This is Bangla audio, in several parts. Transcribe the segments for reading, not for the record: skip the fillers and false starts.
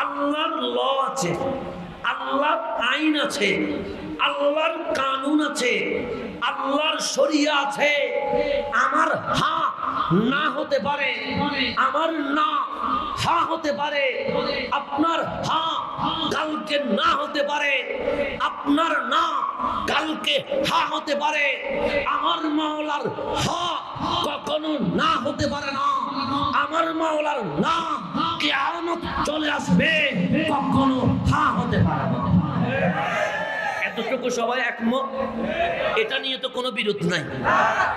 আল্লাহর ল আছে, আল্লাহর আইন আছে, আল্লাহর কানুন আছে, আল্লাহর শরিয়া আছে। আমার হা না হতে পারে, আমার না হা হতে পারে, আপনার হা কালকে না হতে পারে, আপনার না কালকে হা হতে পারে। আমার মাওলার হা কখনো না হতে পারে না, আমার মাওলার না কিয়ামত চলে আসবে কখনো হা হতে পারে না। এতটুকু সবাই একমত? এটা নিয়ে তো কোনো বিরোধ নাই,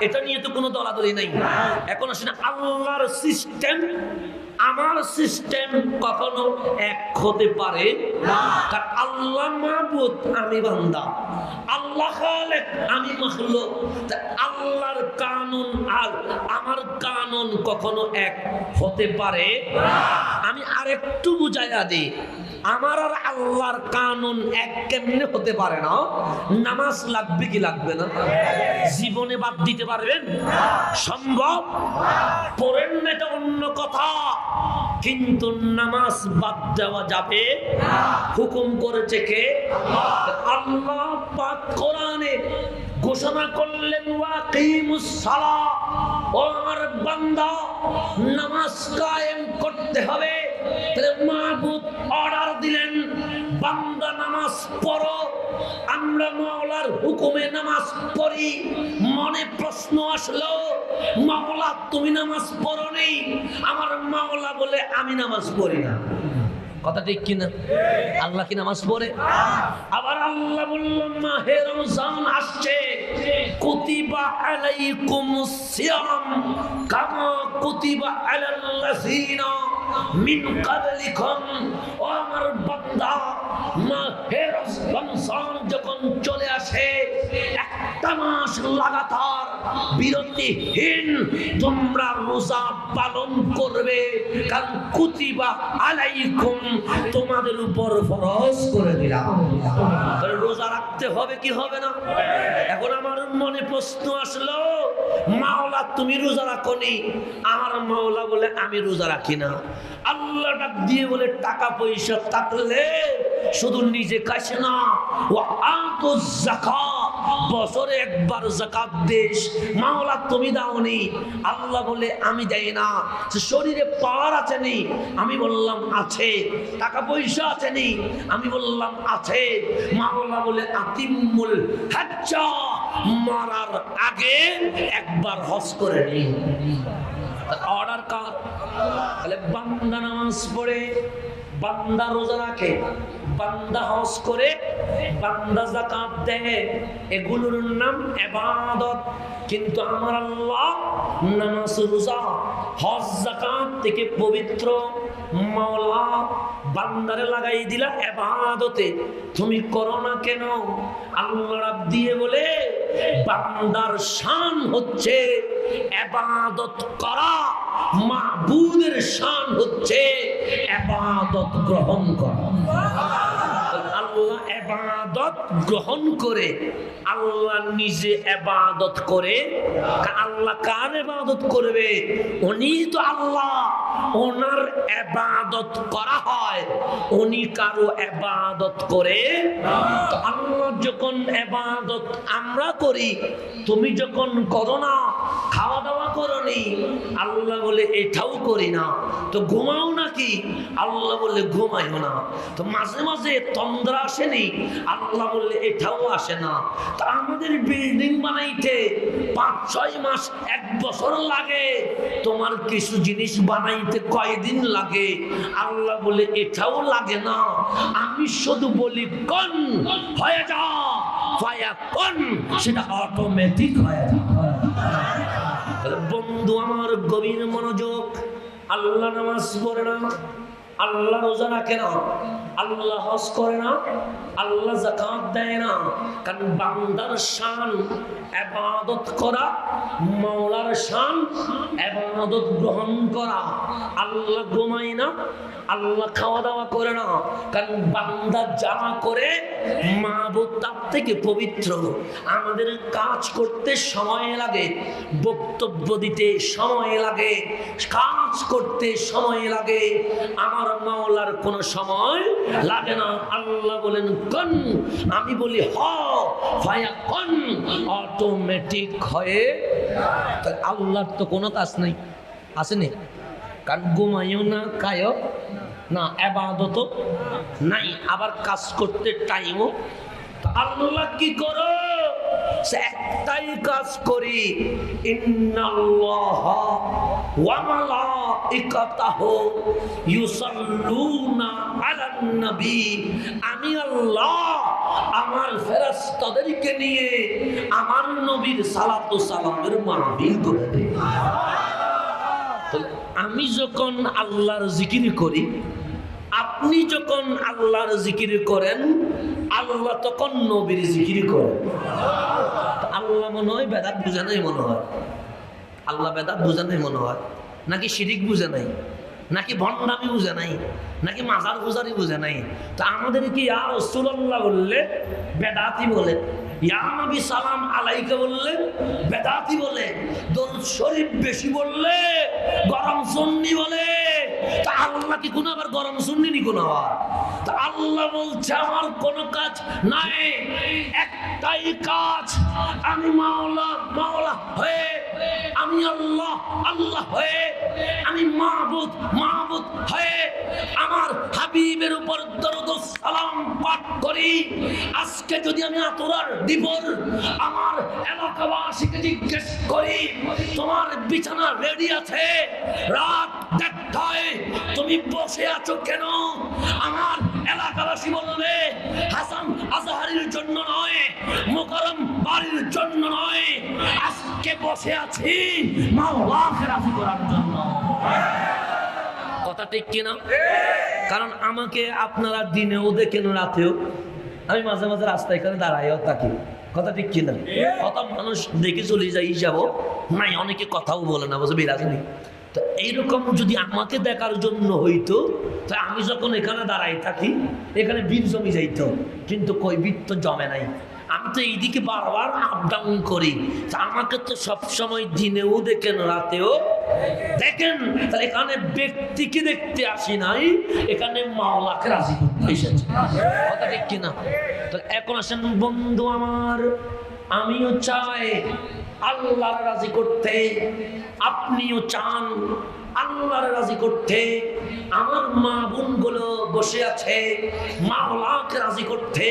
এটা নিয়ে তো কোনো দলাদলি নাই। এখন আসেন আল্লাহর সিস্টেম আমার সিস্টেম কখনো এক হতে পারে না। কারণ আল্লাহ মাবুদ, আমি বান্দা, আল্লাহ খালেক, আমি মাখলুক। আল্লাহর কানুন আর আমার কানুন কখনো এক হতে পারে না। আমি আরেকটু বুঝাইয়া দিই, আমার আর আল্লাহর কানুন এক কেমনে হতে পারে না? নামাজ লাগবে কি লাগবে না? জীবনে বাদ দিতে পারবেন? সম্ভব? পড়েন না, এটা অন্য কথা, কিন্তু নামাজ বাদ দেওয়া যাবে না। হুকুম করেছে কে? আল্লাহ পাক কোরআনে ঘোষণা করলেন, ওয়াকিমুস সালাহ, ও আমার বান্দা নামাজ কায়েম করতে হবে। তাহলে মাবুদ অর্ডার দিলেন, বান্দা নামাজ পড়ো। আমরা মাওলার হুকুমে নামাজ পড়ি। মনে প্রশ্ন আসলো, মাওলা তুমি নামাজ পড়ো নি? আমার মাওলা বলে আমি নামাজ পড়ি না। কথা ঠিক কিনা? আল্লাহ কি নামাজ পড়ে? আবার আল্লাহ বললেন, মাহে রমজান আসছে, কুতিবা আলাইকুমুস সিয়াম কামা কুতিবা আলাল্লাযিনা মিন ক্বাবলিকুম। ও আমার বান্দা, মাহে রমজান যখন চলে আসে, একটা মাস লাগাতার বিরতিহীন তোমরা রোজা পালন করবে। কারণ কুতিবা আলাইকুম, তোমাদের উপর ফরজ করে দিলাম। রোজা রাখতে হবে কি হবে না? এখন আমার মনে প্রশ্ন আসলো, মাওলা তুমি রোজা রাখোনি? আমার মাওলা বলে আমি রোজা রাখি না। আল্লাহ ডাক দিয়ে বলে, টাকা পয়সা থাকলে শুধু নিজে খাইছে না, ওয়া আতুজ যাকাত, বছরে একবার যাকাত দেশ। মাওলা তুমি দাওনি? আল্লাহ বলে আমি দেই না। শরীরে পাওয়ার আছে নি? আমি বললাম আছে। টাকা পয়সা আছে নি? আমি বললাম আছে। মাওলা বলে আতিমুল হজ্জা, মরার আগে একবার হজ করে নি। অর্ডার কার? তাহলে বান্দা নামাজ পড়ে, বান্দা রোজা রাখে, বান্দা হজ করে, বান্দা যাকাত দেয়, এগুলোর নাম ইবাদত। কিন্তু আমার আল্লাহ নামাজ, রোজা, হজ, যাকাত থেকে পবিত্র। মাওলা বান্দারে লাগাই দিলা ইবাদতে, তুমি করো না কেন? আল্লাহ রাব দিয়ে বলে, বান্দার শান হচ্ছে ইবাদত করা, মাবুদের শান হচ্ছে ইবাদত গ্রহণ করা। আল্লাহ ইবাদত গ্রহণ করে, আল্লাহ নিজে ইবাদত করে। আল্লাহ কার ইবাদত করবে? উনি তো আল্লাহ, ওনার ইবাদত করা হয়, উনি কারো ইবাদত করে। তো আল্লাহ যখন ইবাদত আমরা করি, তুমি যখন করো না, খাওয়া দাওয়া করনি, আল্লাহ বলে এটাও করি না। তো ঘুমাও নাকি? আল্লাহ বলে ঘুমাইও না। তো মাঝে মাঝে তন্দ্রা আসেনি? আল্লাহ বললে এটাও আসে না। তো আমাদের বিল্ডিং বানাইতে 5-6 মাস 1 বছর লাগে, তোমার কিছু জিনিস বানাইতে কয়দিন লাগে? আল্লাহ বলে এটাও লাগে না। আমি শুধু বলি কোন হয়ে যা, ফায়া কোন, সেটা অটোমেটিক হয়ে যা। বন্ধু আমার গভীর মনোযোগ, আল্লাহ নামাজ পড়ে না, আল্লাহ রোজা রাখে না, আল্লাহ হজ করে না, আল্লাহ যাকাত দেয় না। কারণ বান্দার শান ইবাদত করা, মাওলার শান ইবাদত গ্রহণ করা। আল্লাহ ঘুমায় না, আল্লাহ খাওয়া দাওয়া করে না। কারণ বান্দা যা করে মাবুদ তার থেকে পবিত্র। আমাদের কাজ করতে সময় লাগে, বক্তব্য দিতে সময় লাগে, কাজ করতে সময় লাগে। আমার মাওলার কোনো সময় লাগে না। আল্লাহ বলেন কন, আমি বলি হ, ফায়া কন, অটোমেটিক হয়ে। আল্লাহর তো কোনো কাজ নাই, আসেনি? কারণ ঘুমাইও না, খায়ও না, ইবাদত নাই, আবার কাজ করতে টাইমও। আল্লাহ কি করো? একটাই কাজ করি, ইন্নাল্লাহা ওয়া মালাইকাতাহু ইউসাল্লুনা আলান নবী। আমি আল্লাহ আমার ফেরেশতাদেরকে নিয়ে আমার নবীর সালাত ও সালামের মাহফিল করে দেই। আমি যখন আল্লাহর জিকির করি, আপনি যখন আল্লাহর জিকির করেন, আল্লাহ তখন নবীর জিকির করেন। আল্লাহ মনে হয় বেদাত বুঝে নাই, মনে হয় আল্লাহ বেদাত বুঝে নাই মনে হয়, নাকি শিরিক বুঝে নাই, নাকি ভণ্ডামি বুঝে নাই, নাকি মাজার পূজারি বুঝে নাই। তো আমাদের কি ইয়া রাসূলুল্লাহ বললে বেদাতি বলে, ইয়া নবী সালাম আলাইকা বললে বেদাতি বলে, দরুদ শরীফ বেশি বললে গরম সুন্নি বলে। তা আল্লাহ কি কোনো আবার গরম সুন্নি নি কোনো? তা আল্লাহ বলছে আমার কোনো কাজ নাই, একটাই কাজ, আমি মাওলা মাওলা হয়ে, আমি আল্লাহ আল্লাহ হয়ে, আমি মাহবুদ মাহবুদ হয়ে আমার হাবিবের উপর দরুদ ও সালাম পাঠ করি। আজকে যদি আমি আতরার দিবর আমার এলাকাবাসীকে জিজ্ঞেস করি, তোমার বিছানা রেডি আছে, রাত 1:30টায় তুমি বসে আছো কেন? আমার এলাকাবাসী বলবে হাসান আজহারির জন্য নয়, মুকাররম বাড়ির জন্য নয়, আজকে বসে আছি মাওলাকে রাজি করার জন্য। কথা ঠিক কিনা? কারণ আমাকে আপনারা দিনেও দেখেন, রাতেও আমি মাঝে মাঝে রাস্তায় এখানে দাঁড়াইও থাকি। কথা ঠিক কিনা? কত মানুষ দেখে চলে যাই যাব নাই, অনেকে কথাও বলে না, বলছে বিরাজ নেই। তো এইরকম যদি আমাকে দেখার জন্য হইতো, তো আমি যখন এখানে দাঁড়াই থাকি এখানে বীর জমি যাইতো, কিন্তু কই বীর তো জমে নাই। আমি তো এইদিকে বারবার আপ ডাউন করি, তা আমাকে তো সবসময় দিনেও দেখেন, রাতেও দেখেন। তাহলে এখানে ব্যক্তিকে দেখতে আসি নাই, এখানে মাওলাকে রাজি করতে এসেছি। কথা ঠিক কিনা? তাহলে এখন আসেন বন্ধু আমার, আমিও চাই আল্লাহর রাজি করতে, আপনিও চান আল্লাহর রাজি করতে। আমার মা বোনগুলো বসে আছে মাওলাকে রাজি করতে।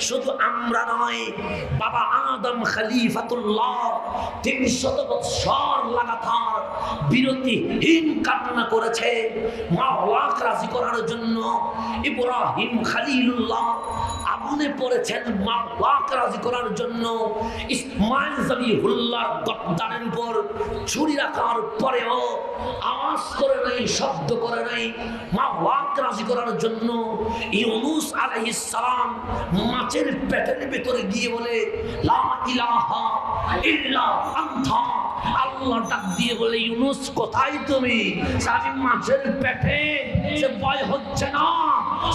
শুধু আমরা নয়, বাবা আদম খলিফাতুল্লাহ 300 বছর লাগাতার বিরতিহীন কান্না করেছে মাওলাকে রাজি করার জন্য। ইব্রাহিম খলিলুল্লাহ আগুনে পড়েছেন মাওলাকে রাজি করার জন্য। ইসমাইল জবিহুল্লাহ গদ্দারের উপর ছুরি রাখার পরেও আওয়াজ করে নাই, শব্দ করে নাই মাওলাকে রাজি করার জন্য। ইউনূস আলাইহিস সালাম মাছের পেটের ভিতরে গিয়ে বলে লা ইলাহা ইল্লা আনতা, আল্লাহ ডাক দিয়ে বলে ইউনূস কোথায় তুমি? আমি মাছের পেটে। সে ভয় হচ্ছে না,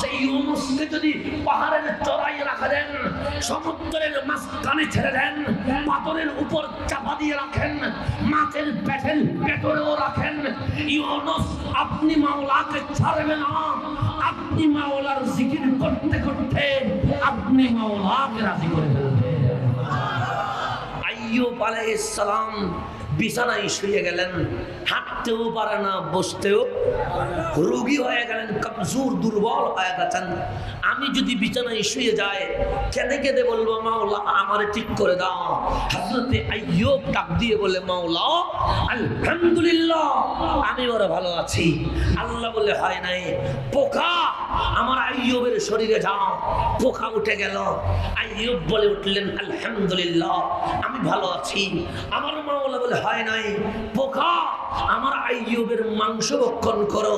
সেই ইউনূসকে যদি পাহাড়ের চড়াই রাখা দেন, সমুদ্রের মাঝখানে ছেড়ে দেন, পাথরের উপর চাপা দিয়ে রাখেন, মাছের পেটের ভেতরেও রাখেন, ইউনূস আপনি মাওলাকে ছাড়বেন না। আপনি মাওলার জিকির করতে করতে আপনি মাওলাকে রাজি করে ফেলবেন। আইয়ুব আলাইহিস সালাম বিছানায় শুয়ে গেলেন, হাঁটতেও পারে না, বসতেও, রোগী হয়ে গেলেন, কমজোর দুর্বল হয়ে গেছেন। আমি যদি বিছানায় শুয়ে যাই, কেঁদে কেঁদে বলবো মাওলা আমারে ঠিক করে দাও। হযরতে আইয়ুব ডাক দিয়ে বলে মাওলা আলহামদুলিল্লাহ আমি বড় ভালো আছি। আল্লাহ বলে হয় নাই, পোকা আমার আইয়ুবের শরীরে যাও। পোকা উঠে গেল, আইয়ুব বলে উঠলেন আলহামদুলিল্লাহ আমি ভালো আছি। আমার মাওলা বলে হয় নাই, পোকা আমার আইয়ুবের মাংস ভক্ষণ করো।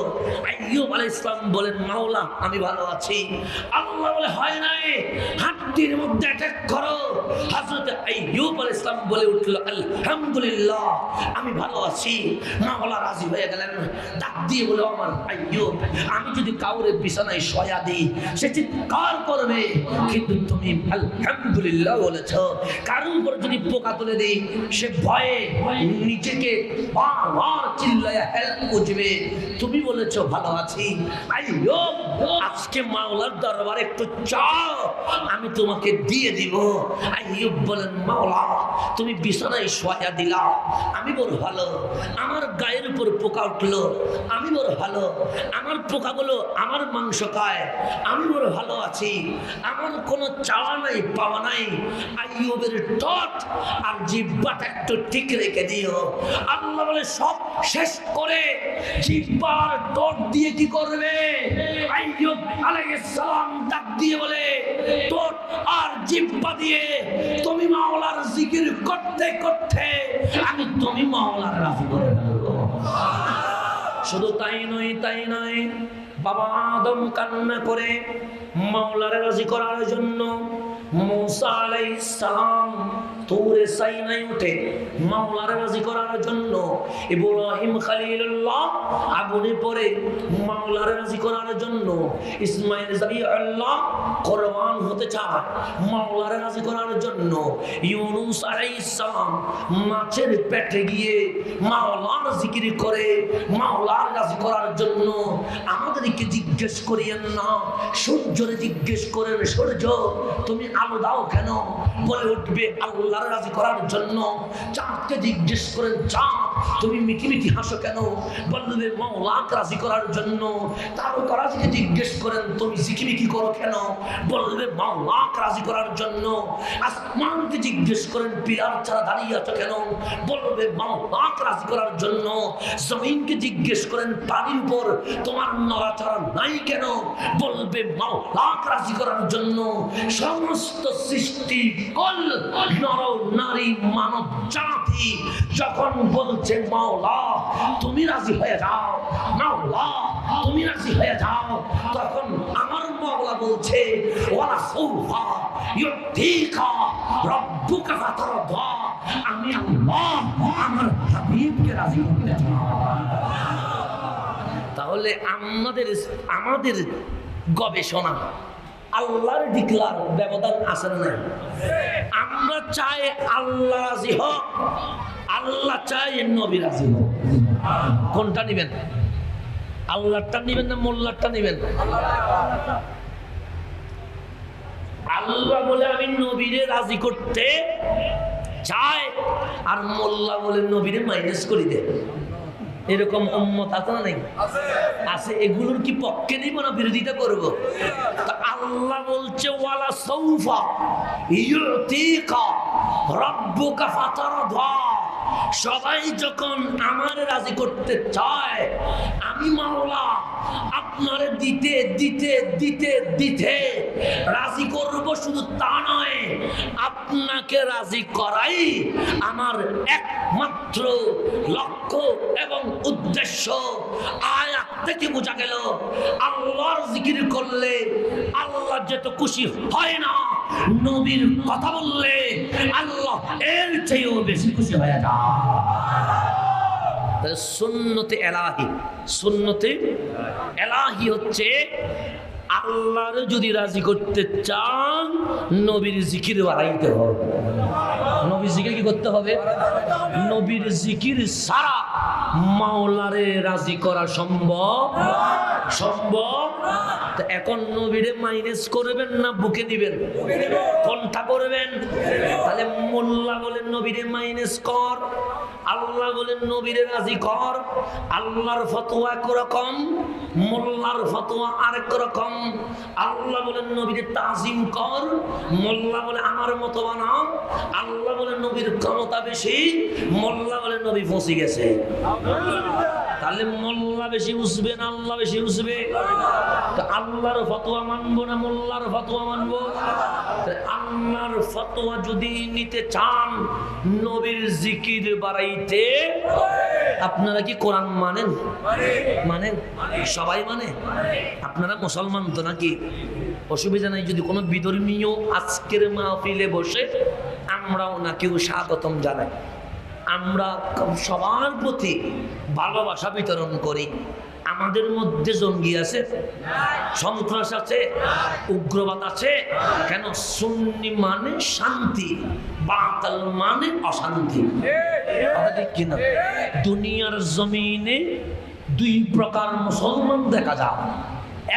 আইয়ুব আলাইহিস সালাম বলেন মাওলা আমি ভালো আছি। আল্লাহ বলে হয় নাই, হাড্ডির মধ্যে অ্যাটাক করো। হযরত আইয়ুব আলাইহিস সালাম বলে উঠল আলহামদুলিল্লাহ আমি ভালো আছি। মাওলা রাজি হয়ে গেলেন, ডাক দিয়ে বলে আমার আইয়ুব আমি যদি কাউরে বিছানায় বিছানায় শয়া দিই, সে চিৎকার করবে। কিন্তু তুমি আলহামদুলিল্লাহ বলেছ। কারোর উপর যদি পোকা তুলে দিই, সে ভয়ে নিজেকে বারবার চিল্লায়া হেল্প বুঝবে। তুমি বলেছ ভালো আছি। আইয়ুব, আজকে মাওলার দরবারে একটু চাও, আমি তোমাকে দিয়ে দিব। আইয়ুব বলেন, মাওলা তুমি বিছানায় শোয়া দিলা, আমি বড় ভালো। আমার গায়ের উপর পোকা উঠলো, আমি বড় ভালো। আমার পোকাগুলো আমার মাংস খায়, আমি বড় ভালো আছি। আমার কোনো চাওয়া নাই, পাওয়া নাই। আইয়ুবের ঠোঁট আর জিহ্বাটা একটু ঠিক রেখে দিও। আল্লাহ বলে সব শেষ করে জিহ্বার ঠোঁট দিয়ে কি করবে? আইয়ুব আলাইহিস সালাম ডাক দিয়ে বলে, ঠোঁট আর জিহ্বা দিয়ে তুমি মাওলার জিকির করতে করতে আমি তুমি মাওলার রাজি করে ফেলবো। শুধু তাই নয়, বাবা আদম কান্না করে মাওলার রাজি করার জন্য মুসা আলাইহিস সালাম তুরে সাইনায় উঠে মাওলার রাজি করার জন্য ইব্রাহিম খলিলুল্লাহ আগুনে পড়ে মাওলার রাজি করার জন্য ইসমাইল যাবিউল্লাহ কুরবান হতে চায় মাওলার রাজি করার জন্য ইউনূস আলাইহিস সালাম মাছের পেটে গিয়ে মাওলার জিকির করে মাওলার রাজি করার জন্য। আমাদেরকে জিজ্ঞেস করিয়েন না, সূর্যরে জিজ্ঞেস করেন, সূর্য তুমি আলো দাও কেন? বলে উঠবে আল্লাহর রাজি করার জন্য। চাঁদকে জিজ্ঞেস করেন, চাঁদ তুমি মিঠি মিঠি হাসো কেন? বলবে মাওলাকে রাজি করার জন্য। তারকারাজিকে জিজ্ঞেস করেন, তুমি ঝিকিমিকি করো কেন? বলবে মাওলাকে রাজি করার জন্য। আসমানকে জিজ্ঞেস করেন, পিলার ছাড়া দাঁড়িয়ে আছো কেন? বলবে মাওলাকে রাজি করার জন্য। জমিনকে জিজ্ঞেস করেন, পানির পর তোমার নড়াচড়া নাই কেন? বলবে মাওলাকে রাজি করার জন্য। সমস্ত সৃষ্টি কল নর নারী মানব জাতি যখন বলছে মাওলা তুমি রাজি হয়ে যাও, মাওলা তুমি রাজি হয়ে যাও, তখন আমার মাওলা বলছে ওয়ালা সাউফা ইউতিকা রাব্বুকা ফাতারদা, আমি আল্লাহ আমার হাবিবকে রাজি করতে চাই। তাহলে আমাদের গবেষণা আল্লাহর ডিক্লার ব্যবধান আছে না? আমরা চাই আল্লাহ রাজি হোক, আল্লাহ চাই নবী রাজি হোক। কোনটা নিবেন? আল্লাহটা নিবেন না মোল্লারটা নিবেন? আল্লাহ বলে আমি নবীরে রাজি করতে চাই, আর মোল্লা বলে নবীরে মাইনাস করে দেয়। এরকম উম্মত আছে না? নাই আছে। এগুলোর কি পক্ষে নিব না বিরোধিতা করব? তা আল্লাহ বলছে ওয়ালা সাউফা ইউতিকা রাব্বুকা ফাতারদা। সবাই যখন আমার রাজি করতে চায়, আমি মাওলা আপনারে দিতে দিতে দিতে দিতে রাজি করব। শুধু তা নয়, আপনাকে রাজি করাই আমার একমাত্র লক্ষ্য এবং উদ্দেশ্য। আয়াত থেকে বোঝা গেল আল্লাহর জিকির করলে আল্লাহ যত খুশি হয় না, নবীর কথা বললে আল্লাহ এর চেয়েও বেশি খুশি হয়ে যায়। সুন্নতে এলাহি, সুন্নতে এলাহি হচ্ছে আল্লাহর যদি রাজি করতে চান নবীর জিকির বাড়াইতে হবে। নবীর জিকির কি করতে হবে? নবীর জিকির ছাড়া মাওলারে রাজি করা সম্ভব সম্ভব। এখন নবীরে মাইনাস করবেন না বুকে দিবেন? কোনটা করবেন? তাহলে মোল্লা বলেন নবীরে মাইনাস কর, আল্লাহ বলেন নবীরে রাজি কর। আল্লাহর ফতোয়া একরকম, মোল্লার ফতোয়া আরেক রকম। আল্লাহ বলেন নবীরে তাজিম কর, মোল্লা বলে আমার মতো বানাও। আল্লাহ বলেন নবীর ক্ষমতা বেশি, মোল্লা বলেন নবী ফসি গেছে। তাহলে মোল্লা বেশি বুঝবে না আল্লাহ বেশি বুঝবে? আল্লাহর ফতোয়া মানবো না মোল্লার ফতোয়া মানবো? আল্লাহর ফতোয়া যদি নিতে চান নবীর জিকির বাড়াইতে, আপনারা কি কোরআন মানেন? মানেন? সবাই মানে? আপনারা মুসলমান তো নাকি? অসুবিধা নাই যদি কোনো বিধর্মীয় আজকের মাহফিলে বসে আমরাও নাকিও স্বাগতম জানাই। আমরা সবার প্রতি ভালোবাসা বিতরণ করি। আমাদের মধ্যে জঙ্গি আছে, সন্ত্রাস আছে, উগ্রবাদ আছে। কেন? সুন্নি মানে শান্তি, বাতাল মানে অশান্তি। কথা ঠিক কিনা? দুনিয়ার জমিনে দুই প্রকার মুসলমান দেখা যায়।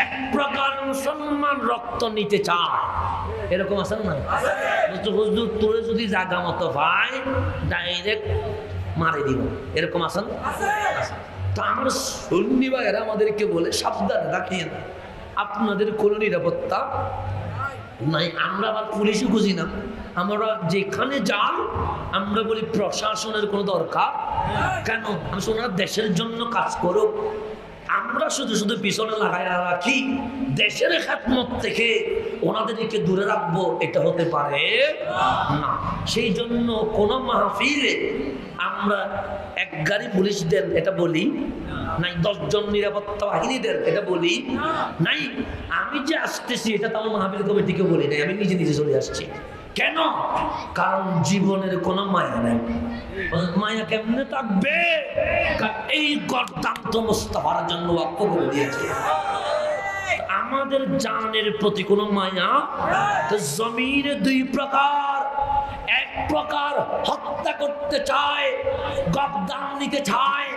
এক প্রকার মুসলমান রক্ত নিতে চায়, এরকম আছে না? হুজুর তোরে যদি জায়গা মতো পায় ডাইরেক্ট মারে দিব, এরকম আছেন? তো আমার সুন্নি ভাইয়েরা আমাদেরকে বলে সাবধানে রাখিয়েন, আপনাদের কোনো নিরাপত্তা নাই। আমরা আবার পুলিশও খুঁজি না, আমরা যেখানে যান আমরা বলি প্রশাসনের কোনো দরকার কেন? আমি ওনারা দেশের জন্য কাজ করুক, আমরা শুধু শুধু পিছনে লাগাই রাখি, দেশের খেদমত থেকে ওনাদেরকে দূরে রাখবো, এটা হতে পারে না। সেই জন্য কোনো মাহফিলে আমরা এক গাড়ি পুলিশ দেন এটা বলি নাই, 10 জন নিরাপত্তা বাহিনী দেন এটা বলি নাই। আমি যে আসতেছি এটা তো আমার মাহফিল কমিটিকে বলি নাই, আমি নিজে নিজে চলে আসছি। কেন? কারণ জীবনের কোনো মায়া নাই। মায়া কেমনে থাকবে? এই গর্দান্ত মুস্তাফার জন্য ওয়াক্ফ করে দিয়েছে। আমাদের জানের প্রতি কোনো মায়া? তো জমিনে দুই প্রকার, এক প্রকার হত্যা করতে চায়, গর্দান নিতে চায়,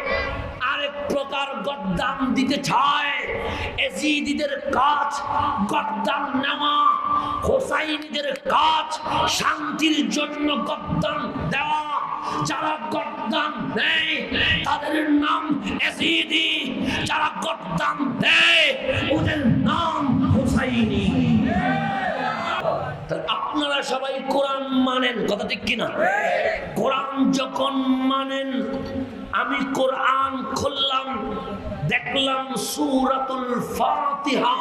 আরেক প্রকার গর্দান দিতে চায়। এজিদিদের কাজ গর্দান নেওয়া, হোসাইনিদের কাজ শান্তির জন্য গর্দান দেওয়া। যারা গর্দান দেয় তাদের নাম এজিদি, যারা গর্দান দেয় ওদের নাম হোসাইনি। আপনারা সবাই কোরআন মানেন, কথা ঠিক কিনা? কোরআন যখন মানেন, আমি কোরআন খুললাম, দেখলাম সূরাতুল ফাতিহা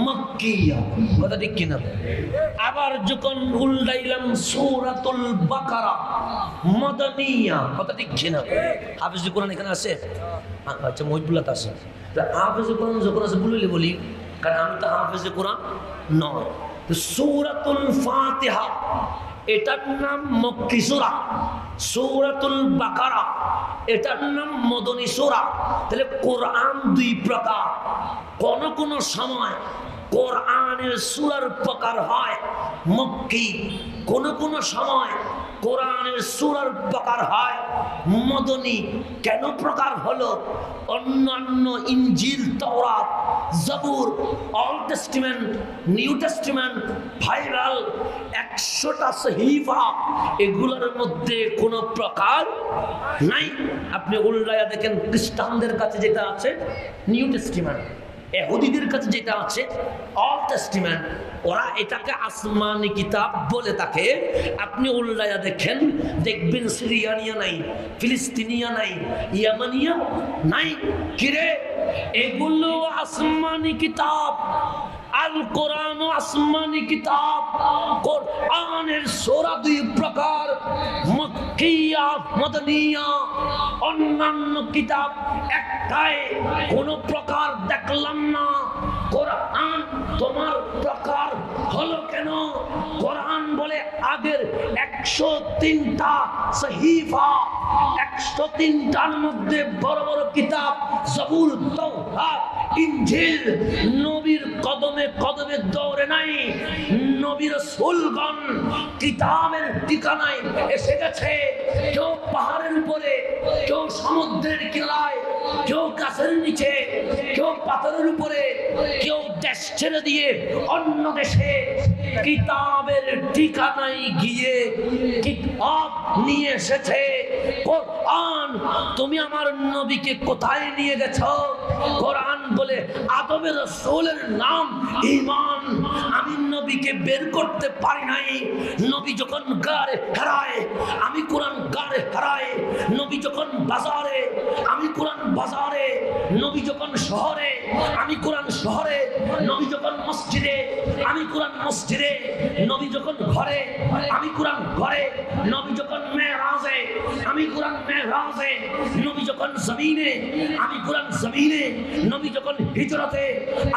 মক্কিয়া, কথা ঠিক কিনা? আবার যখন উল্টাইলাম সূরাতুল বাকারা মাদানিয়া, কথা ঠিক কিনা? হাফেজ কোরআন এখানে আছে? আচ্ছা, মহিবুল্লাহ আছে। হাফেজ কোরআন যখন আছে বলি, কারণ আমি তো হাফেজ কোরআন নয়। সূরাতুল ফাতিহা এটার নাম মক্কি সূরা, সূরাতুল বাকারা এটার নাম মদনী সূরা। তাহলে কোরআন দুই প্রকার। কোন সময় কোরআনের সূরার প্রকার হয় মক্কি, কোন সময় কোরআনের সূরার প্রকার হয় মদনী। কেন প্রকার হলো? অন্যান্য ইনজিল, তাওরাত, জবুর, old testament, new testament, Bible 100টা সহিফা, এগুলোর মধ্যে কোনো প্রকার নাই। আপনি উল্টায়া দেখেন, খ্রিস্টানদের কাছে যেটা আছে নিউ টেস্টিমেন্ট, ইহুদিদের কাছে যেটা আছে অল টেস্টিমেন্ট, ওরা এটাকে আসমানি কিতাব বলে থাকে। আপনি উল্টায়া দেখেন, দেখবেন সিরিয়ানিয়া নাই, ফিলিস্তিনিয়া নাই, ইয়ামানিয়া নাই। কিরে, এগুলো আসমানি কিতাব। আল কোরআন আসমানি কিতাব। কোরআনের সূরা দুই প্রকার, মক্কিয়া, মদনিয়া। অন্যান্য কিতাব একটাই, কোনো প্রকার দেখলাম না। কোরআন তোমার প্রকার হলো কেন? কোরআন বলে আগের 103টা সহিফা, 103টার মধ্যে বড় বড় কিতাব, জবুর, তাওরাত, ইনজিল নবীর কদমে কদমে দৌড়ে নাই। নবী রাসূলগণ কিতাবের ঠিকানায় এসে গেছে। কেউ পাহাড়ের উপরে, কেউ সমুদ্রের কিনারায়, কেউ গাছের নিচে, কেউ পাথরের উপরে, কেউ দেশ ছেড়ে দিয়ে অন্য দেশে কিতাবের ঠিকানায় গিয়ে কিতাব নিয়ে এসেছে। কোরআন তুমি আমার নবীকে কোথায় নিয়ে গেছো? কোরআন বলে আদমের রাসূলের নাম ঈমান। আমি নবীকে বের করতে পারি নাই। নবী যখন গারে হারায়, আমি কোরআন গারে হারায়। নবী যখন বাজারে, আমি কোরআন বাজারে। নবী যখন শহরে, আমি কোরআন শহরে। নবী যখন মসজিদে, আমি কোরআন মসজিদে। নবী যখন ঘরে, আমি কোরআন ঘরে। নবী যখন মেরাজে, আমি কোরআন মেরাজে। নবী যখন জমিনে, আমি কোরআন জমিনে। নবী যখন হিজরতে,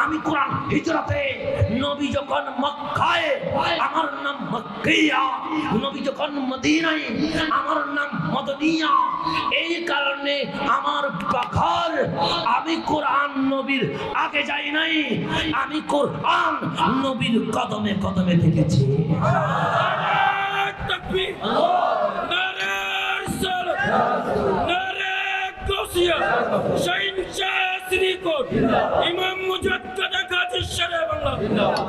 আমি কোরআন হিজরতে। নবী যখন মক্কায়, আমার নাম মক্কিয়া। নবী যখন মদিনায়, আমার নাম মদনিয়া। এই কারণে আমার পাখার, আমি কোরআন নবীর আগে যাই নাই, আমি কোরআন নবীর কদমে কদমে থেকেছি। তাকবীর, নারে রিসালাত, নারে গাউসিয়া, শাইন শাহ সিরিকোট, ইমাম মুজাদ্দিদ গাজী শেরে বাংলা,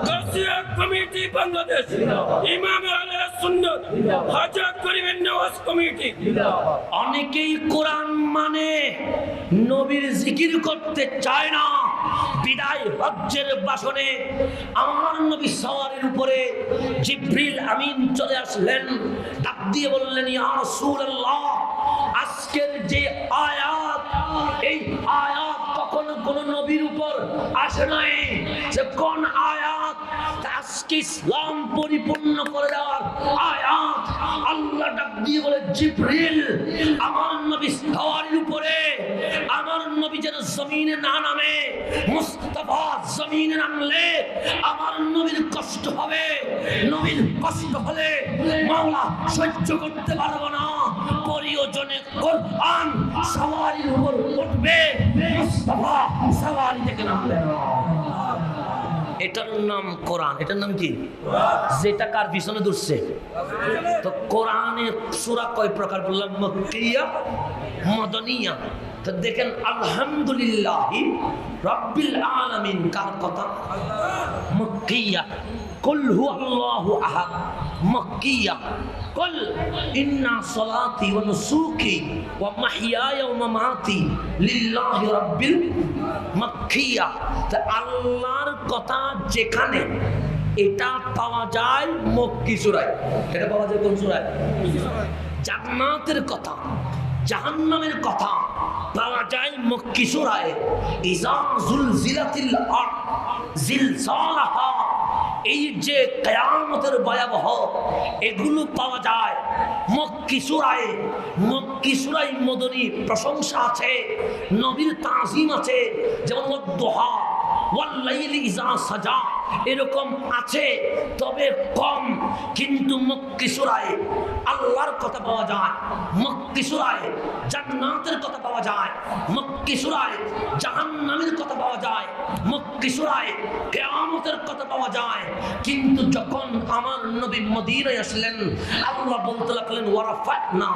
গাউসিয়া কমিটি বাংলাদেশ, ইমাম আহলে সুন্নাত হাজা করিমের নওয়াজ কমিটি। অনেকেই কোরআন মানে নবীর জিকির করতে চায় না। বিদায় হজ্জের বাসনে আমার নবী সওয়ারের উপরে জিবরিল আমিন চলে আসলেন, ডাক দিয়ে বললেন, ইয়া রাসূলুল্লাহ, আজকের যে আয়াত, এই আয়াত কখনো কোন নবীর উপর আসে নাই। যে কোন আয়াত? আজকে ইসলাম পরিপূর্ণ করে দেওয়ার আয়াত। আল্লাহ ডাক দিয়ে বলে, জিবরিল, আমার নবী সওয়ারের উপরে, আমার নবী যেন জমিনে না নামে। মুস্তাফা জমিনে নামলে আমার নবীর কষ্ট হবে। নবীর কষ্ট হলে মাওলা সহ্য করতে পারবো না। প্রয়োজনে কোরআন সওয়ারির উপর উঠবে, মুস্তাফা সওয়ারি থেকে নামবে না। এটার নাম কোরআন। এটার নাম কি? যেটা কার পিছনে দূরছে? তো কোরআনের সূরা কয় প্রকার বললাম? মক্কিয়া, মদনিয়া। তো দেখেন, আলহামদুলিল্লাহি রাব্বিল আলামিন কার কথা? মক্কিয়া। কুল হুয়াল্লাহু আহাদ, মক্কিয়া। কুল ইন্না সলাতি ওয়া নুসুকি ওয়া মাহইয়ায়া ওয়া মামাতি লিল্লাহি রাব্বিল, মক্কিয়া। তা আল্লাহর কথা যেখানে, এটা পাওয়া যায় মক্কি সূরায়। এটা পাওয়া যায় কোন সূরায়? জান্নাতের কথা, জাহান্নামের কথা পাওয়া যায় মক্কি সূরায়। ইযা যুলজিলাতিল আরদ জিলজালাহা, এই যে কিয়ামতের ভয়াবহ, এগুলো পাওয়া যায় মক্কি সূরায়। মক্কি সূরায় মদনী প্রশংসা আছে, নবীর তাজিম আছে, যেমন ওয়াদ-দুহা ওয়াল-লাইলি ইযা সাজা, এরকম আছে, তবে কম। কিন্তু মক্কি সূরায় আল্লাহর কথা পাওয়া যায়, মক্কি সূরায় জান্নাতের কথা পাওয়া যায়, মক্কি সূরায় জাহান্নামের কথা পাওয়া যায়, মক্কি সূরায় কিয়ামতের কথা পাওয়া যায়। কিন্তু যখন আমার নবী মদিনায় আসলেন, আল্লাহ বলতে লাগলেন, ওয়ারাফাতনা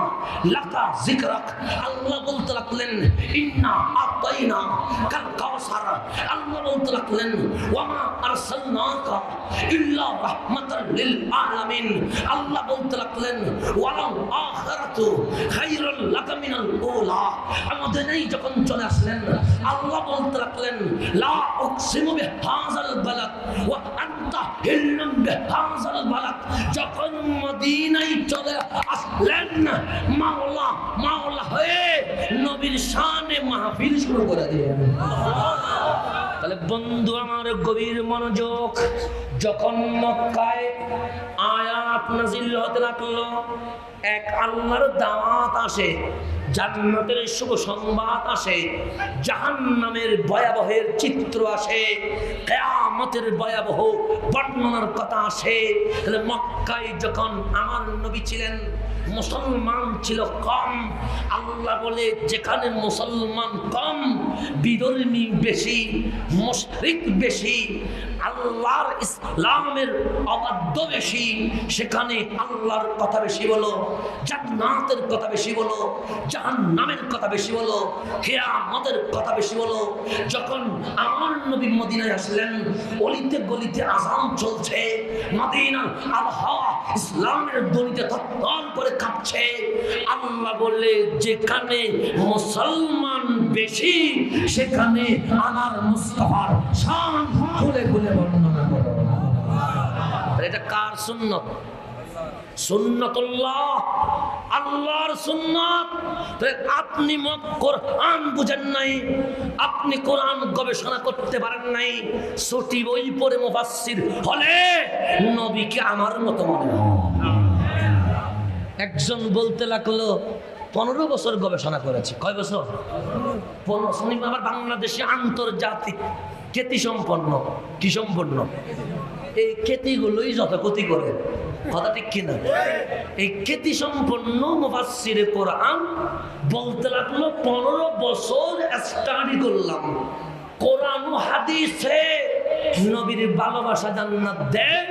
লাকা যিকরাক। আল্লাহ বলতে লাগলেন, ইন্না আতাইনা কাল কাউসার। আল্লাহ বলতে লাগলেন, ওয়ামা আরসালনাকা ইল্লা রাহমাতাল লিল আলামিন। আল্লাহ বলতে লাগলেন, ওয়ালাল আখিরাতু খায়রুল লাকা মিনাল উলা। আমাদের এই যখন চলে আসলেন, আল্লাহ বলতে লাগলেন, লা উকসিমু বিহাযাল বালাদ ওয়া আনতা হিল্লুম বিহাযাল বালাদ। যখন মদিনায় চলে আসলেন, মাওলা মাওলা হয়ে নবীর শানে মাহফিল শুরু করে দিলেন। তাহলে বন্ধু আমার, গভীর মনোযোগ। যখন মক্কায় আয়াত নাযিল হতে লাগলো, এক আল্লাহর দাওয়াত আসে, জান্নাতের শুভ সংবাদ আসে, জাহান্নামের ভয়াবহের চিত্র আসে, কিয়ামতের ভয়াবহ বর্ণনার কথা আসে। তাহলে মক্কায় যখন আমার নবী ছিলেন, মুসলমান ছিল কম। আল্লাহ বলে, যেখানে মুসলমান কম, বিধর্মী বেশি, মুশরিক বেশি, আল্লাহর ইসলামের অবাধ্য বেশি, সেখানে আল্লাহর কথা বেশি বলো, জান্নাতের কথা বেশি বলো, জাহান্নামের কথা বেশি বলো, কিয়ামতের কথা বেশি বলো। যখন আমার নবী মদিনায় আসলেন, অলিতে গলিতে আযান চলছে, মদিনার আবহাওয়া ইসলামের ধ্বনিতে থরথর করে কাঁপছে। আল্লাহ বলে, যেখানে মুসলমান বেশি, সেখানে আমার মুস্তাফার শান খুলে খুলে বর্ণনা করো। এটা কার সুন্নত? সুন্নাতুল্লাহ, আল্লাহর সুন্নাত। আপনি কোরআন বুঝেন নাই, আপনি কোরআন গবেষণা করতে পারেন নাই, ছোটি বই পড়ে মুফাসসির হলে নবীকে আমার মতো মনে হয়। একজন বলতে লাগলো, 15 বছর গবেষণা করেছি। কয় বছর? 15 বছর। আবার বাংলাদেশে আন্তর্জাতিক খ্যাতি সম্পন্ন, কি সম্পন্ন? এই খ্যাতিগুলোই যত ক্ষতি করে, কথা ঠিক কিনা? এই খ্যাতি সম্পন্ন মুফাসসিরে কোরআন বলতে লাগলো 15 বছর স্টাডি করলাম, কোরআন ও হাদিসে নবীর ভালোবাসা জান্নাত দেয়,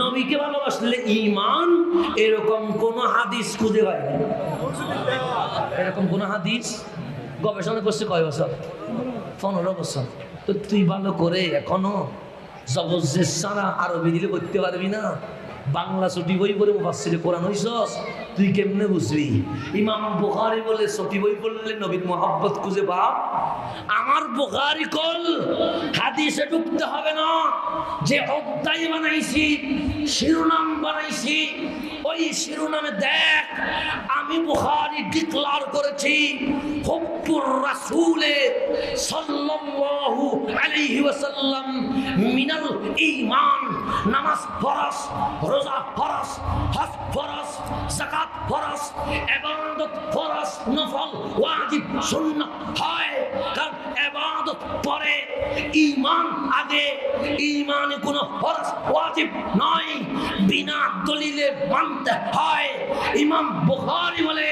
নবীকে ভালোবাসলে ঈমান, এরকম কোন হাদিস খুঁজে পাইনি। এরকম কোন হাদিস গবেষণা করছে কয় বছর? 15 বছর। তো তুই ভালো করে এখনো জবরদস্ত ছাড়া আরবি দিলে করতে পারবি না? বাংলা ছুটি বই পড়ে মুফাসসিরে কোরআন হইছস, তুই কেমনে বুঝবি? ইমাম বুখারী বলে ছুটি বই পড়লে নবীর মোহাব্বত খুঁজে পাও। আমার বুখারী কল হাদিসে ঢুকতে হবে না, যে অধ্যায় বানাইছি, শিরোনাম বানাইছি, ওই শিরোনামে দেখ আমি বুখারী ডিক্লার করেছি হুব্বুর রাসূলে সাল্লাল্লাহু আলাইহি ওয়াসাল্লাম মিনাল ঈমান। নামাজ ফরজ, রোজা ফরজ, হজ ফরজ, যাকাত ফরজ, ইবাদত ফরজ, নফল, ওয়াজিব, সুন্নাত হয়। কারণ ইবাদত পরে, ঈমান আগে। ঈমানে কোনো ফরজ ওয়াজিব নয়, বিনা দলিলে মানতে হয়। ইমাম বুখারী বলে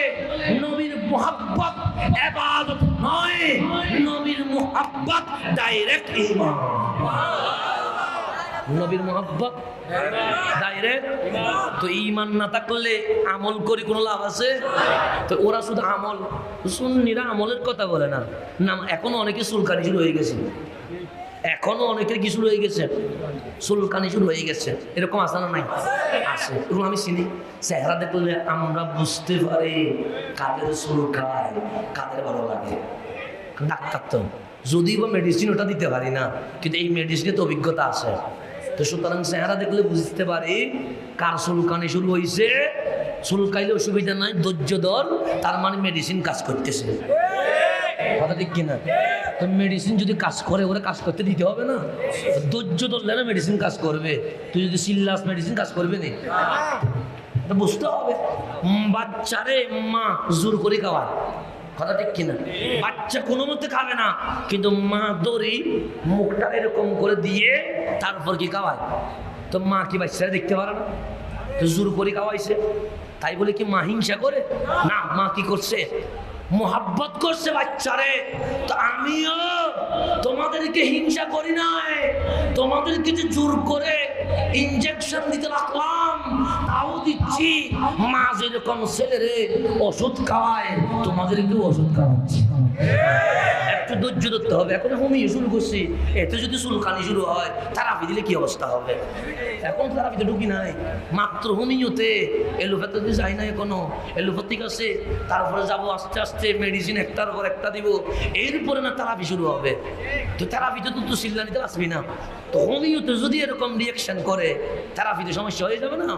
নবীর মুহাব্বত ইবাদত নয়, নবীর মুহাব্বত ডাইরেক্ট ঈমান। নবীর মোহাব্বত ডাইরেক্ট। তো ঈমান না থাকলে আমল করি কোনো লাভ আছে? তো ওরা শুধু আমল, সুন্নিরা আমলের কথা বলে না। না, এখনো অনেকে চুলকানি শুরু হয়ে গেছে, এখনো অনেকের কি শুরু হয়ে গেছে? চুলকানি শুরু হয়ে গেছে। এরকম আছে না? নাই, আছে। এরকম আমি চিনি। চেহারা দেখলে আমরা বুঝতে পারি কাদের চুলকায়, কাদের ভালো লাগে। ডাক্তার তো যদিও বা মেডিসিন ওটা দিতে পারি না, কিন্তু এই মেডিসিনের তো অভিজ্ঞতা আছে। তো সুতরাং চেহারা দেখলে বুঝতে পারি কার চুলকানি শুরু হয়েছে। চুলকাইলে অসুবিধা নাই, ধৈর্য ধর, তার মানে মেডিসিন কাজ করতেছে। কথা ঠিক কিনা? তো মেডিসিন যদি কাজ করে, ওরা কাজ করতে দিতে হবে না? ধৈর্য ধরলে না মেডিসিন কাজ করবে। তুই যদি চিল্লাস, মেডিসিন কাজ করবে না, এটা বুঝতে হবে। বাচ্চারে মা জোর করে খাওয়ায়, কথা ঠিক কিনা? বাচ্চা কোনো মতে খাবে না, কিন্তু মা দড়ি মুখটা এরকম করে দিয়ে তারপর কি খাওয়ায়। তো মা কি বাচ্চারা দেখতে পারে না? তো জোর করে খাওয়াইছে, তাই বলে কি মা হিংসা করে? না, মা কি করছে? মোহাব্বত করছে বাচ্চারে। তো আমিও তোমাদেরকে হিংসা করি নাই, তোমাদেরকে যে জোর করে ইনজেকশন দিতে লাগলাম তাও দিচ্ছি। মা যেরকম ছেলেরে ওষুধ খাওয়ায়, তোমাদেরকেও ওষুধ খাওয়াচ্ছি। একটু ধৈর্য ধরতে হবে। এখন হোমিও শুরু করছি, এতে যদি চুলকানি শুরু হয় থেরাপি দিলে কি অবস্থা হবে? এখন থেরাপিতে ঢুকি নাই, মাত্র হোমিওতে। এলোপ্যাথিতে যাই না এখনো, এলোপ্যাথিক আছে, তারপরে যাবো আস্তে আস্তে মেডিসিন একটার পর একটা দিব, এরপরে না থেরাপি শুরু হবে। তো থেরাপিতে তো চিল্লানিতে আসবি না। তো হোমিওতে যদি এরকম রিয়াকশন করে, থেরাপিতে সমস্যা হয়ে যাবে না?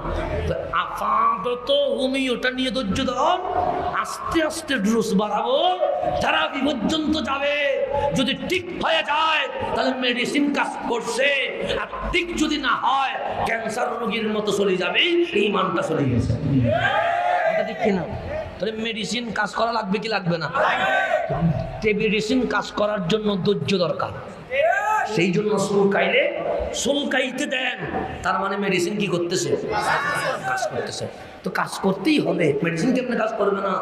তো আপাতত হোমিওটা নিয়ে ধৈর্য ধর, আস্তে আস্তে ডোজ বাড়াবো, থেরাপি পর্যন্ত যাবে। যদি ঠিক হয়ে যায় তাহলে মেডিসিন কাজ করছে, আর ঠিক যদি না হয় ক্যান্সার রোগীর মতো চলে যাবে, ঈমানটা চলে গেছে। ঠিক কিনা? তাহলে মেডিসিন কাজ করা লাগবে কি লাগবে না? মেডিসিন কাজ করার জন্য ধৈর্য দরকার। সেই জন্য চুলকাইলে চুলকাইতে দেন, তার মানে মেডিসিন কি করতেছে? কাজ করতেছে। তো কাজ করতেই হবে। মেডিসিন কেমনে কাজ করবে না?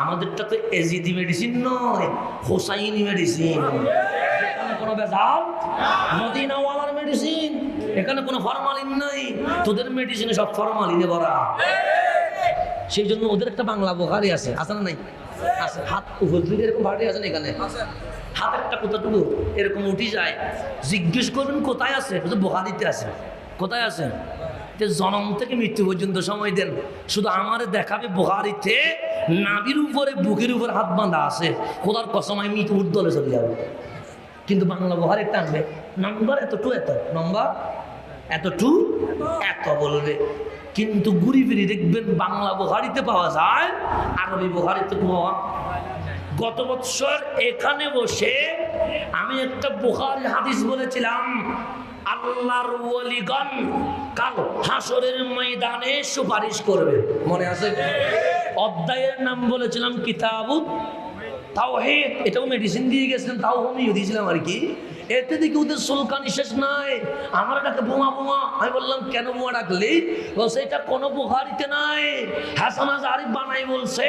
আমাদেরটা তো এজিডি মেডিসিন নয়, হোসাইনি মেডিসিন। এখানে কোনো ভেজাল, মদিনাওয়ালার মেডিসিন, এখানে কোনো ফরমালিন নাই। তোদের মেডিসিনে সব ফরমালিনে ভরা। সেই জন্য ওদের একটা বাংলা বুখারী আছে, আছে না নাই? আছে। হাত উপর দিকে এরকম ভাড়ি আছে না, এখানে হাত একটা কোথাটুকু এরকম উঠে যায়। জিজ্ঞেস করবেন কোথায় আছে? বুখারীতে আছে। কোথায় আছে? জন্ম থেকে মৃত্যু পর্যন্ত সময় দেন, শুধু আমারে দেখাবে বুখারীতে নাভির উপরে, বুকের উপরে হাত বাঁধা আছে। খোদার কসম আমি মৃত্যুর দলে চলে যাবো। কিন্তু বাংলা বুখারী টানবে নাম্বার এতটু এত, নম্বর এতটু এত বলবে। কিন্তু ঘুরি ফিরি দেখবেন বাংলা বুখারীতে পাওয়া যায়, আরবি বুখারীতে পাওয়া। গত বছর এখানে বসে আমি একটা বুখারী হাদিস বলেছিলাম, আল্লাহর ওয়ালিগণ কাল হাসরের ময়দানে সুপারিশ করবে। মনে আছে? অধ্যায়ের নাম বলেছিলাম কিতাবুত তাওহীদ, এটাও মেডিসিন দিয়ে গেছিলাম, তাও হোমিও দিয়েছিলাম আর কি। এতে দেখি ওদের সুলকানি শেষ নাই, আমার ডাকে বোমা বোমা। আমি বললাম কেন বোমা ডাকলি? বলছে এটা কোনো বুখারিতে নাই, হাসান আজহারি বানাই বলছে।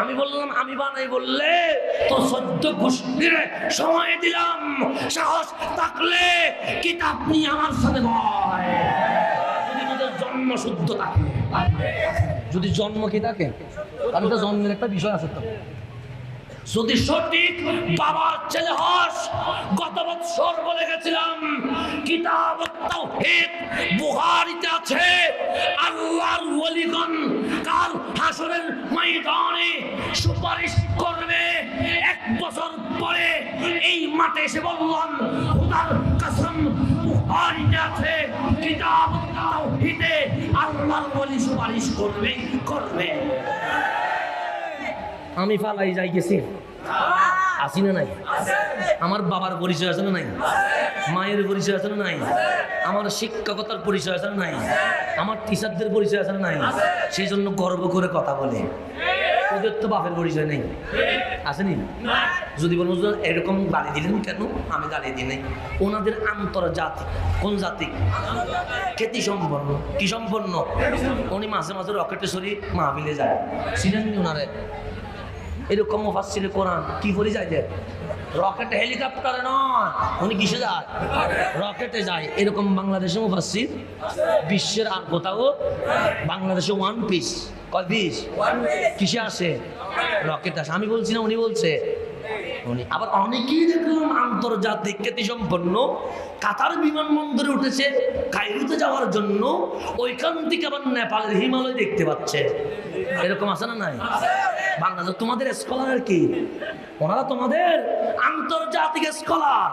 আমি বললাম আমি বানাই বললে তো 14 গোষ্ঠীর সময় দিলাম, সাহস থাকলে কিতাব নিয়ে আমার সাথে বল। যদি তোদের জন্ম শুদ্ধ থাকে, যদি জন্ম কি থাকে, কারণ তো জন্মের একটা বিষয় আছে তো। যদি সঠিক বাবার ছেলে হস, গত বছর বলে গেছিলাম কিতাব তাওহীদ বুখারীতে আছে। আল্লাহর ওলিগণ কাল হাসরের ময়দানে সুপারিশ করবে। 1 বছর পরে এই মাঠে এসে বললাম খোদার কসম বুখারীতে আছে কিতাব তাওহীদে আল্লাহর ওলি সুপারিশ করবে করবে। আমি ফালাই যাই গেছি, আসি না নাই? আমার বাবার পরিচয় আছে না নাই? মায়ের পরিচয় আছে না নাই? আমার শিক্ষকতার পরিচয় আছে না নাই? আমার টিচারদের পরিচয় আছে না নাই? সেই জন্য গর্ব করে কথা বলে। ওদের তো বাপের পরিচয় নেই, আসেনি? যদি বলবো এরকম গালি দিলেন কেন, আমি গালি দিই নাই। ওনাদের আন্তর্জাতিক কোন জাতি? খ্যাতি সম্পন্ন। কি সম্পন্ন? উনি মাঝে মাঝে রকেটে সরি মাহফিলে যায়, চিনেননি ওনারে? এরকম মুফাসসিরে কোরআন কি করে যায়? রকেটে, হেলিকপ্টারে নয়, উনি কিসে যায়? রকেটে যায়। এরকম বাংলাদেশে মুফাসসির বিশ্বের আর কোথাও। বাংলাদেশে 1 পিস, কয় পিস? কিসে আসে? রকেট আসে। আমি বলছি না, উনি বলছে। উনি আবার অনেকেই দেখলাম আন্তর্জাতিক খ্যাতি সম্পন্ন কাতার বিমানবন্দরে উঠেছে কায়রোতে যাওয়ার জন্য, ওইখান থেকে আবার নেপালের হিমালয় দেখতে পাচ্ছে। এরকম আছে না নাই? বাংলাদেশ তোমাদের স্কলার কি? ওনারা তোমাদের আন্তর্জাতিক স্কলার।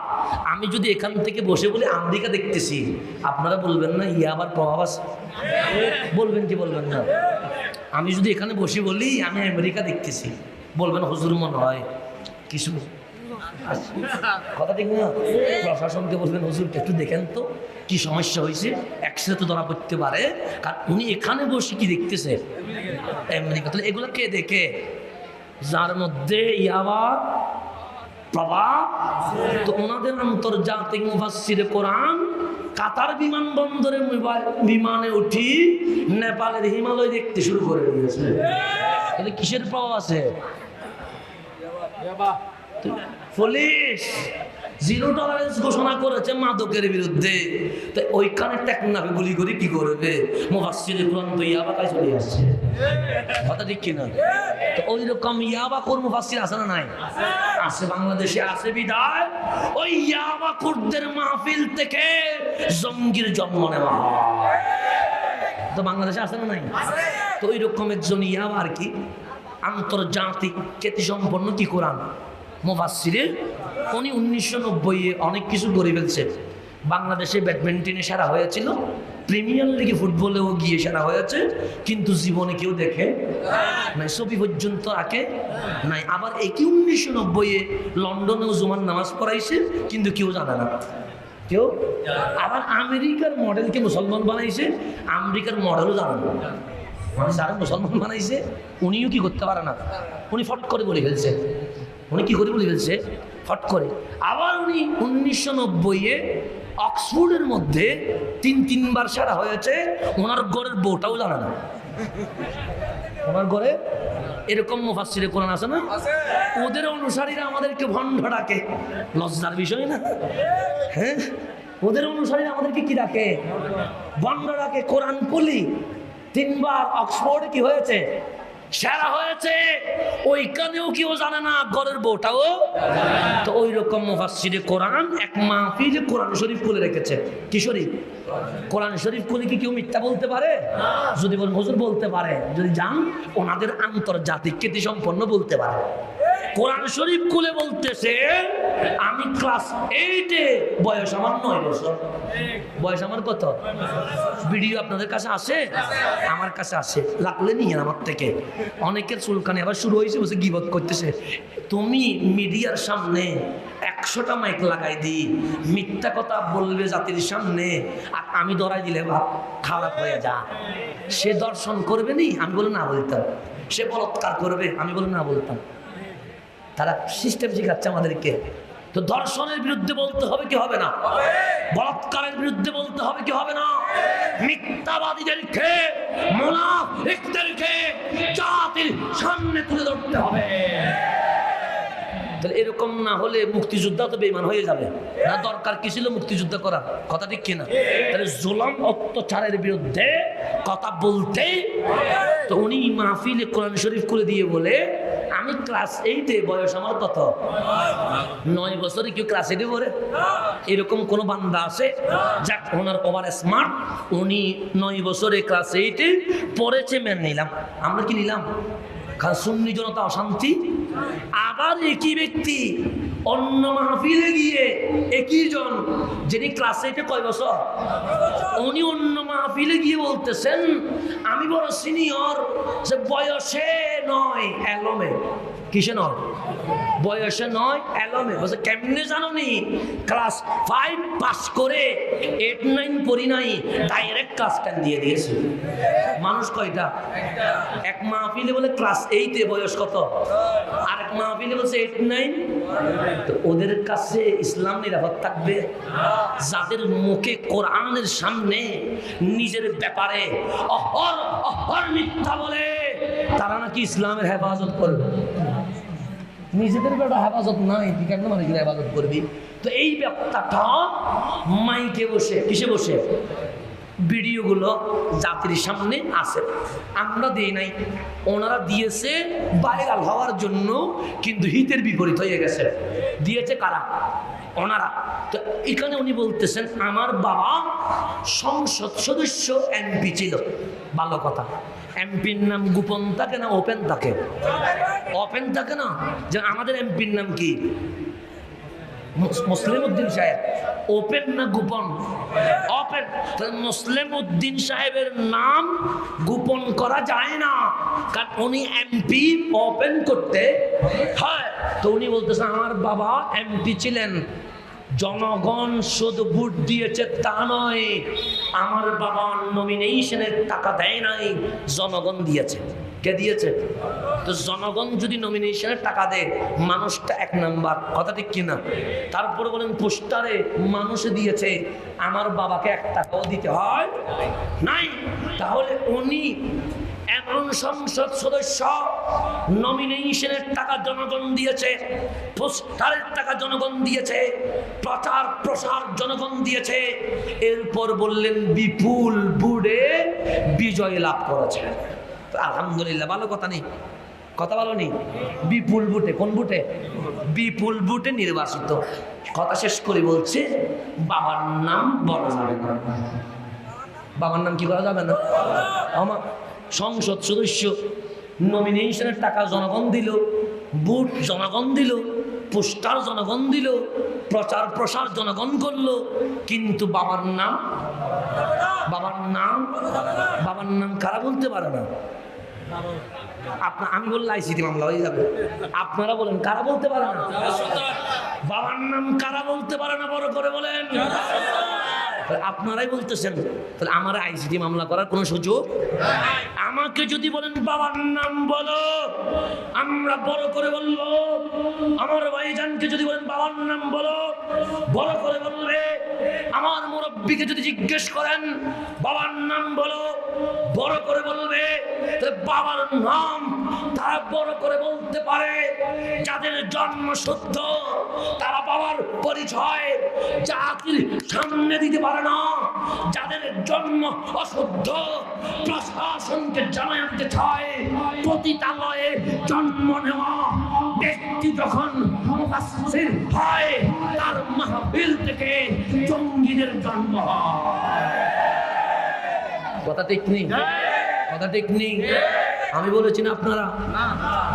আমি যদি এখান থেকে বসে বলি আমেরিকা দেখতেছি, আপনারা বলবেন না ইয়া আবার প্রভাব আছে? বলবেন কি বলবেন না? আমি যদি এখানে বসে বলি আমি আমেরিকা দেখতেছি, বলবেন হুজুর মনে হয় কিছু কথা ঠিক না? প্রশাসনকে বলবেন হুজুর একটু দেখেন তো কি সমস্যা হয়েছে, একসাথে তো ধরা পড়তে পারে। কারণ উনি এখানে বসে কি দেখতেছে? আমেরিকা। তাহলে এগুলো কে দেখে? যার মধ্যে ইয়াবা প্রভাব। তো ওনাদের আন্তর্জাতিক মুফাসসিরে কোরআন কাতার বিমানবন্দরে বিমানে উঠি নেপালের হিমালয় দেখতে শুরু করে দিয়েছে। তাহলে কিসের প্রভাব আছে? পুলিশ 0 টলারেন্স ঘোষণা করেছে মাদকের বিরুদ্ধে। তো ওইখানে টেকনাফে গুলি করে কি করবে? মুফাসসিরে কোরআন তো ইয়াবাকায় চলে আসছে, কথা ঠিক কিনা? তো ওই রকম ইয়াবাকুর মুফাসসির আছে না নাই? আছে, বাংলাদেশে আছে। বিদায় ওই ইয়াবাকুরদের মাহফিল থেকে জঙ্গির জন্ম নেওয়া হয়। তো বাংলাদেশে আছে না নাই? তো ওই রকম একজন ইয়াবা আর কি আন্তর্জাতিক খ্যাতি সম্পন্ন কি কোরআন মুফাসসিরে। উনি 1990-এ অনেক কিছু করে ফেলছে। বাংলাদেশে ব্যাডমিন্টনে সেরা হয়েছিল, প্রিমিয়ার লিগে ফুটবলেও গিয়ে সেরা হয়েছে, কিন্তু জীবনে কেউ দেখে নাই, ছবি পর্যন্ত আঁকে নাই। আবার একই 1990-এ লন্ডনেও জুমার নামাজ পড়াইছে, কিন্তু কেউ জানে না, কেউ। আবার আমেরিকার মডেলকে মুসলমান বানাইছে, আমেরিকার মডেলও জানে না। মানে যারা মুসলমান বানাইছে উনিও কি করতে পারে না, উনি ফট করে বলে ফেলছে। উনি কি করে বলে ফেলছে? ফট করে। আবার উনি 1990-এ অক্সফোর্ডের মধ্যে 3বার সেরা হয়েছে, ওনার ঘরের বউটাও জানে না। ওনার ঘরে এরকম মুফাসসিরে কোরআন আছে না? ওদের অনুসারীরা আমাদেরকে ভণ্ড ডাকে, লজ্জার বিষয় না? হ্যাঁ, ওদের অনুসারীরা আমাদেরকে কি ডাকে? ভণ্ড ডাকে। কোরআন পড়লি 3বার অক্সফোর্ডে কি হয়েছে? সেরা হয়েছে। ওইখানেও কেউ জানে না, ঘরের বউটাও। তো ওই রকম মুফাসসিরে কোরআন এক মাহফিলে কোরআন শরীফ খুলে রেখেছে। কি শরীফ? কোরআন শরীফ খুলে কি কেউ মিথ্যা বলতে পারে? যদি বলেন হুজুর বলতে পারে, যদি যান ওনাদের আন্তর্জাতিক খ্যাতি সম্পন্ন বলতে পারে। কোরআন শরীফ খুলে বলতেছে আমি ক্লাস 8-এ, বয়স আমার 9 বছর। বয়স আমার কত? ভিডিও আপনাদের কাছে আসে? আমার কাছে আসে, লাগলে নিয়ে আমার থেকে। অনেকের চুলকানি আবার শুরু হয়েছে, বসে গীবত করতেছে। তুমি মিডিয়ার সামনে 100টা মাইক লাগাই দিই, মিথ্যা কথা বলবে জাতির সামনে, আর আমি ধরাই দিলে ভাব খারাপ হয়ে যা, সে দর্শন করবে নি? আমি বলে না বলতাম সে বলাৎকার করবে, আমি বলি না বলতাম। তারা সিস্টেম শিখাচ্ছে আমাদেরকে। তো ধর্ষণের বিরুদ্ধে বলতে হবে কি হবে না? বলাৎকারের বিরুদ্ধে বলতে হবে কি হবে না? মিথ্যাবাদীদেরকে, মুনাফিকদেরকে জাতির সামনে তুলে ধরতে হবে। তাহলে এরকম না হলে মুক্তিযোদ্ধা তো বেঈমান হয়ে যাবে না। দরকার কি ছিল মুক্তিযুদ্ধ করা? কথা ঠিক কিনা? তাহলে জুলুম অত্যাচারের বিরুদ্ধে কথা বলতে তো উনি মাহফিলে কোরআন শরীফ করে দিয়ে বলে, আমি ক্লাস 8-এ, বয়স আমার কত? 9 বছরে। কেউ ক্লাস 8-এ পড়ে? এরকম কোন বান্দা আছে যাক ওনার ওভার স্মার্ট, উনি 9 বছরে ক্লাস 8-এ পড়েছে, মেনে নিলাম। আমরা কি নিলাম? কারণ সুন্নি জনতা অশান্তি। আবার একই ব্যক্তি অন্য মাহফিলে গিয়ে একই জন যিনি ক্লাস 8-এ কয় বছর, উনি অন্য মাহফিলে গিয়ে বলতেছেন আমি বড় সিনিয়র, সে বয়সে নয় এলমে। কিসে নয়? বয়সে নয় এলমে। বলছে কেমনে জানো নি? ক্লাস 5 পাস করে 8-9 পড়ি নাই, ডাইরেক্ট ক্লাস 10 দিয়ে দিয়েছে। মানুষ কয়টা? এক মাহফিলে বলে ক্লাস 8-এ, বয়স কত? আর এক মাহফিলে বলছে 8-9। তো ওদের কাছে ইসলাম নিরাপদ থাকবে? যাদের মুখে কোরআনের সামনে নিজের ব্যাপারে অহর মিথ্যা বলে, তারা নাকি ইসলামের হেফাজত করবে। নিজেদের ব্যাপারে হেফাজত নাই, কেন মানুষের হেফাজত করবি? তো এই ব্যাপারটা মাইকে বসে, কিসে বসে, ভিডিওগুলো জাতির সামনে আছে। আমরা দিই নাই, ওনারা দিয়েছে ভাইরাল হওয়ার জন্য, কিন্তু হিতের বিপরীত হয়ে গেছে। দিয়েছে কারা? ওনারা। তো এখানে উনি বলতেছেন আমার বাবা সংসদ সদস্য, এমপি ছিল। ভালো কথা। এমপির নাম গোপন থাকে না ওপেন থাকে? ওপেন থাকে না। যে আমাদের এমপির নাম কি? মুসলিম উদ্দিন সাহেব। ওপেন না গোপন? ওপেন। মুসলিম উদ্দিন সাহেবের নাম গোপন করা যায় না, কারণ উনি এমপি, ওপেন করতে হয়। তো উনি বলতেছেন আমার বাবা এমপি ছিলেন, জনগণ শুধু ভোট দিয়েছে তা নয়, আমার বাবা নমিনেশনের টাকা দেয় নাই, জনগণ দিয়েছে। কে দিয়েছে? তো জনগণ যদি নমিনেশনের টাকা দেয়, মানুষটা 1 নাম্বার। কথা ঠিক কিনা? তারপরে বলেন পোস্টারে মানুষে দিয়েছে, আমার বাবাকে 1 টাকাও দিতে হয় নাই। তাহলে উনি এমন সংসদ সদস্য, নমিনেশনের টাকা জনগণ দিয়েছে, পোস্টারের টাকা জনগণ দিয়েছে, প্রচার প্রসার জনগণ দিয়েছে, এরপর বললেন বিপুল ভোটে বিজয় লাভ করেছে। আলহামদুলিল্লাহ, ভালো কথা নেই? কথা ভালো নেই? বিপুল ভোটে। কোন ভোটে? বিপুল ভোটে নির্বাচিত। কথা শেষ করে বলছে বাবার নাম বলা যাবে না। বাবার নাম কি করা যাবে না? আমার সংসদ সদস্য, নমিনেশনের টাকা জনগণ দিল, ভোট জনগণ দিল, পোস্টার জনগণ দিল, প্রচার প্রসার জনগণ করলো, কিন্তু বাবার নাম কারা বলতে পারে না? আমি বললে আইসিটি মামলা হয়ে যাবে। আপনারা বলেন কারা বলতে পারে না? বাবার নাম কারা বলতে পারে না? বড় করে বলেন। আপনারাই বলতেছেন, তাহলে আমার আইসিটি মামলা করার কোনো সুযোগ? আমাকে যদি বলেন বাবার নাম বলো, আমরা বড় করে বলবো। আমার ভাইজানকে যদি বলেন বাবার নাম বলো, বড় করে বলবে। আমার মুরব্বীকে যদি জিজ্ঞেস করেন বাবার নাম বলো, বড় করে বলবে। বাবার নাম তারা বড় করে বলতে পারে যাদের জন্ম শুদ্ধ, তারা বাবার পরিচয় জাতির সামনে দিতে পারে না। যাদের জন্ম অশুদ্ধ, প্রশাসনকে জানাতে চায় পতিতালয়ে জন্ম নেওয়া ব্যক্তি যখন মুফাসসির হয়, তার মাহফিল থেকে জঙ্গিদের জন্ম হয়। কথা ঠিক নেই? কথা ঠিক নেই? আমি বলেছি না আপনারা?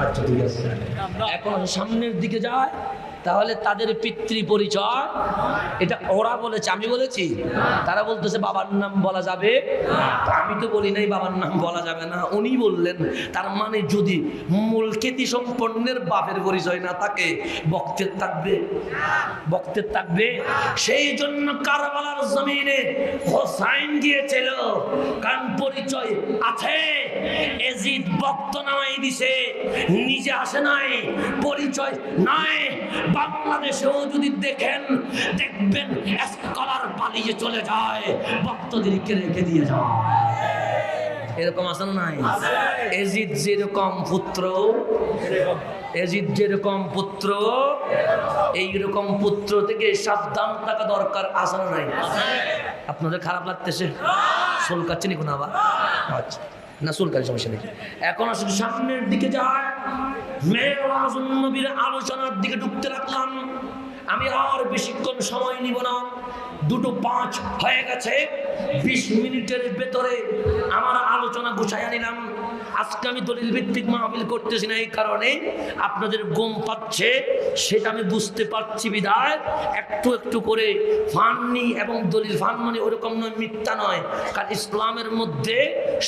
আচ্ছা ঠিক আছে। এখন সামনের দিকে যায়, তাহলে তাদের পিতৃ পরিচয় এটা ওরা বলেছে, আমি বলেছি? তারা বলতেছে বাবার নাম বলা যাবে, আমি তো বলি নাই বাবার নাম বলা যাবে না, উনি বললেন। তার মানে যদি মূল খ্যাতি সম্পন্নের বাপের পরিচয় না থাকে, বক্তের থাকবে? বক্তের থাকবে। সেই জন্য কারবালার জমিনে হোসাইন গিয়েছিল, কারণ পরিচয় আছে। এজিদ বক্ত নামাই দিছে, নিজে আসে নাই, পরিচয় নাই। বাংলাদেশেও যদি দেখেন, দেখবেন স্কলার পালিয়ে চলে যায়, বক্তদেরকে রেখে দিয়ে যায়। এরকম আছে না নাই? এজিদ যেরকম পুত্র, এজিদ যেরকম পুত্র, এইরকম পুত্র থেকে সাবধান থাকা দরকার, আছে না নাই? আপনাদের খারাপ লাগতেছে? চুলকাচ্ছে নি কোনো আবার? আচ্ছা না, চুলকার সমস্যা নেই। এখন আসলে সামনের দিকে যায়, মেরাজুন নবীর আলোচনার দিকে ঢুকতে লাগলাম। আমি আর বেশিক্ষণ সময় নিব না, 2:05 হয়ে গেছে। 20 মিনিটের ভেতরে আমার আলোচনা গুছাইয়া নিলাম। আজকে আমি দলিল ভিত্তিক মাহফিল করতেছি না, এই কারণে আপনাদের ঘুম পাচ্ছে, সেটা আমি বুঝতে পারছি বিধায় একটু একটু করে ফান্নি এবং দলিল ফান মানে ওরকম নয়, মিথ্যা নয়, কারণ ইসলামের মধ্যে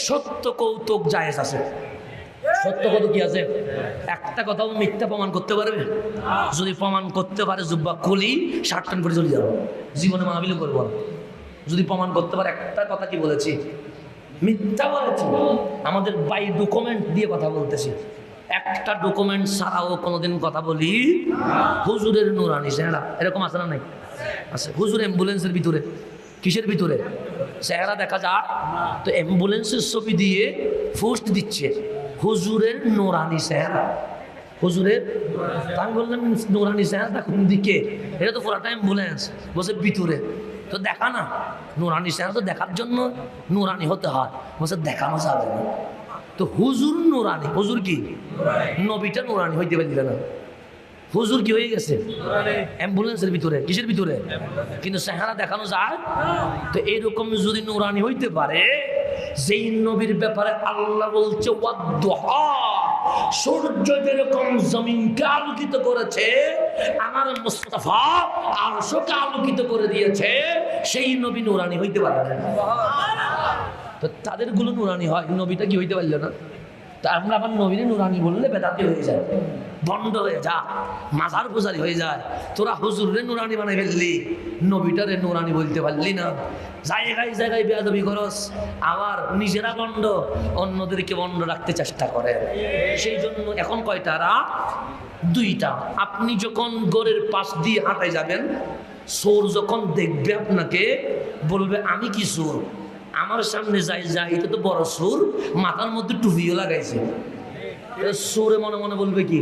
সত্য কৌতুক জায়েজ আছে। সত্য কত কি আছে? একটা কথাও মিথ্যা প্রমাণ করতে পারবে? যদি প্রমাণ করতে পারে জুব্বা খুলি শার্ট প্যান্ট করে চলে যাবো, জীবনে মাহফিলও করবো না। যদি প্রমাণ করতে পারে একটা কথা কি বলেছি, মিথ্যা বলেছি, আমাদের বাই ডকুমেন্ট দিয়ে কথা বলতেছি, একটা ডকুমেন্ট ছাড়াও কোনোদিন কথা বলি। হুজুরের নুরানি চেহারা এরকম আছে না নাই? আছে। হুজুর অ্যাম্বুলেন্সের ভিতরে, কিসের ভিতরে চেহারা দেখা যায়, তো অ্যাম্বুলেন্সের ছবি দিয়ে পোস্ট দিচ্ছে হুজুরের নুরানি চেহারা। হুজুরের, আমি বললাম নুরানি চেহারাটা কোন দিকে? এটা তো পুরাটা অ্যাম্বুলেন্স, বলছে ভিতরে। তো দেখা না, নুরানি চেহারা তো দেখার জন্য নুরানি হতে হয়, বলছে দেখানো যাবে না। তো হুজুর নুরানি, হুজুর কি? নবীটা নুরানি হইতে পারছিল না, হুজুর কি হয়ে গেছে? অ্যাম্বুলেন্সের ভিতরে, কিসের ভিতরে? কিন্তু চেহারা দেখানো যায়। তো এইরকম যদি নুরানি হইতে পারে, যেই নবীর ব্যাপারে আল্লাহ বলছে ওয়াদ্দুহা, সূর্য যেরকম জমিনকে আলোকিত করেছে, আমার মুস্তাফা আরশকে আলোকিত করে দিয়েছে, সেই নবী নুরানি হইতে পারে না। তো তাদের গুলো নুরানি হয়, নবীটা কি হইতে পারল না? তা আমরা আবার নবীরে নুরানি বললে বেদাতি হয়ে যায়, বন্ধ হয়ে যা, মাজার পূজারি হয়ে যায়। তোরা হুজুরে নুরানি বানাই ফেললি, নবীটারে নুরানি বলতে পারলি না। জায়গায় জায়গায় বেয়াদবি করস, আবার নিজেরা বন্ধ, অন্যদেরকে বন্ধ রাখতে চেষ্টা করে। সেই জন্য এখন কয়টা? রাত 2টা। আপনি যখন গড়ের পাশ দিয়ে হাঁটাই যাবেন, চোর যখন দেখবে আপনাকে, বলবে আমি কি চোর? আমার সামনে যাই যাই, এটা তো বড় সুর, মাথার মধ্যে টুপিও লাগাইছে। সুরে মনে মনে বলবে কি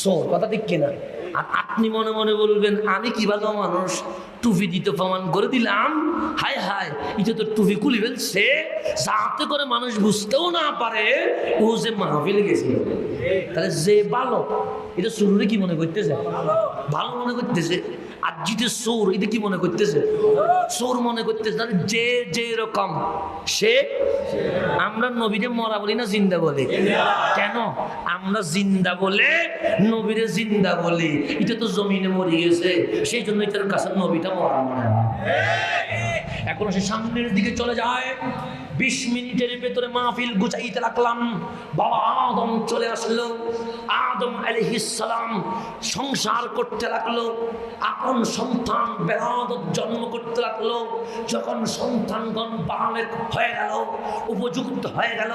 চোর, কথা ঠিক কিনা? আর আপনি মনে মনে বলবেন আমি কি ভালো মানুষ, টুপি দিতে প্রমাণ করে দিলাম। হায় হায়, এটা তো টুপি খুলে ফেলছে, যাতে করে মানুষ বুঝতেও না পারে ও যে মাহফিলে গেছিল। তাহলে যে ভালো, এটা সুরে কি মনে করতেছে? ভালো মনে করতেছে। আর যেটা চোর, এটা কি মনে করতেছে? চোর মনে করতেছে। যে যে রকম সে। আমরা নবীরে মরা বলি না জিন্দা বলি? কেন? আমরা জিন্দা বলে নবীরে জিন্দা বলি, এটা তো জমিনে মরে গেছে, সেই জন্য এটার কাছে নবীটা মরা মনে হয়। এখন সে সামনের দিকে চলে যায়। 20 মিনিটের ভেতরে মাহফিল গুছাইতে লাগলাম। বাবা আদম চলে আসলো। আদম আলাইহিস সালাম সংসার করতে লাগলো, আপন সন্তান বেলাদত জন্ম করতে লাগলো। যখন সন্তানগণ বালেগ হয়ে গেল, উপযুক্ত হয়ে গেল,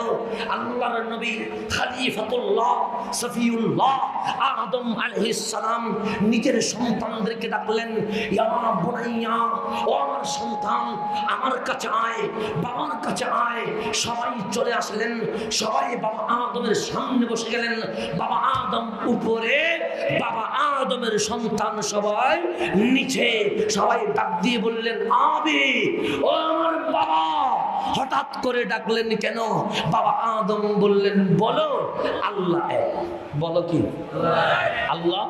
আল্লাহর নবী খলিফাতুল্লাহ সফিউল্লাহ আদম আলাইহিস সালাম নিজের সন্তানদেরকে ডাকলেন, ইয়া বুনাইয়া, ও আমার সন্তান, আমার কাছে আয়, বাবার কাছে আয়। সবাই চলে আসলেন, সবাই বাবা আদমের সামনে বসে গেলেন। বাবা আদম উপরে, বাবা আদমের সন্তান সবাই নিচে। সবাই ডাক দিয়ে বললেন আবি, ও আমার বাবা। হঠাৎ করে ডাকলেন কেন? বাবা আদম বললেন বলো আল্লাহ এক। বলো কি? আল্লাহ।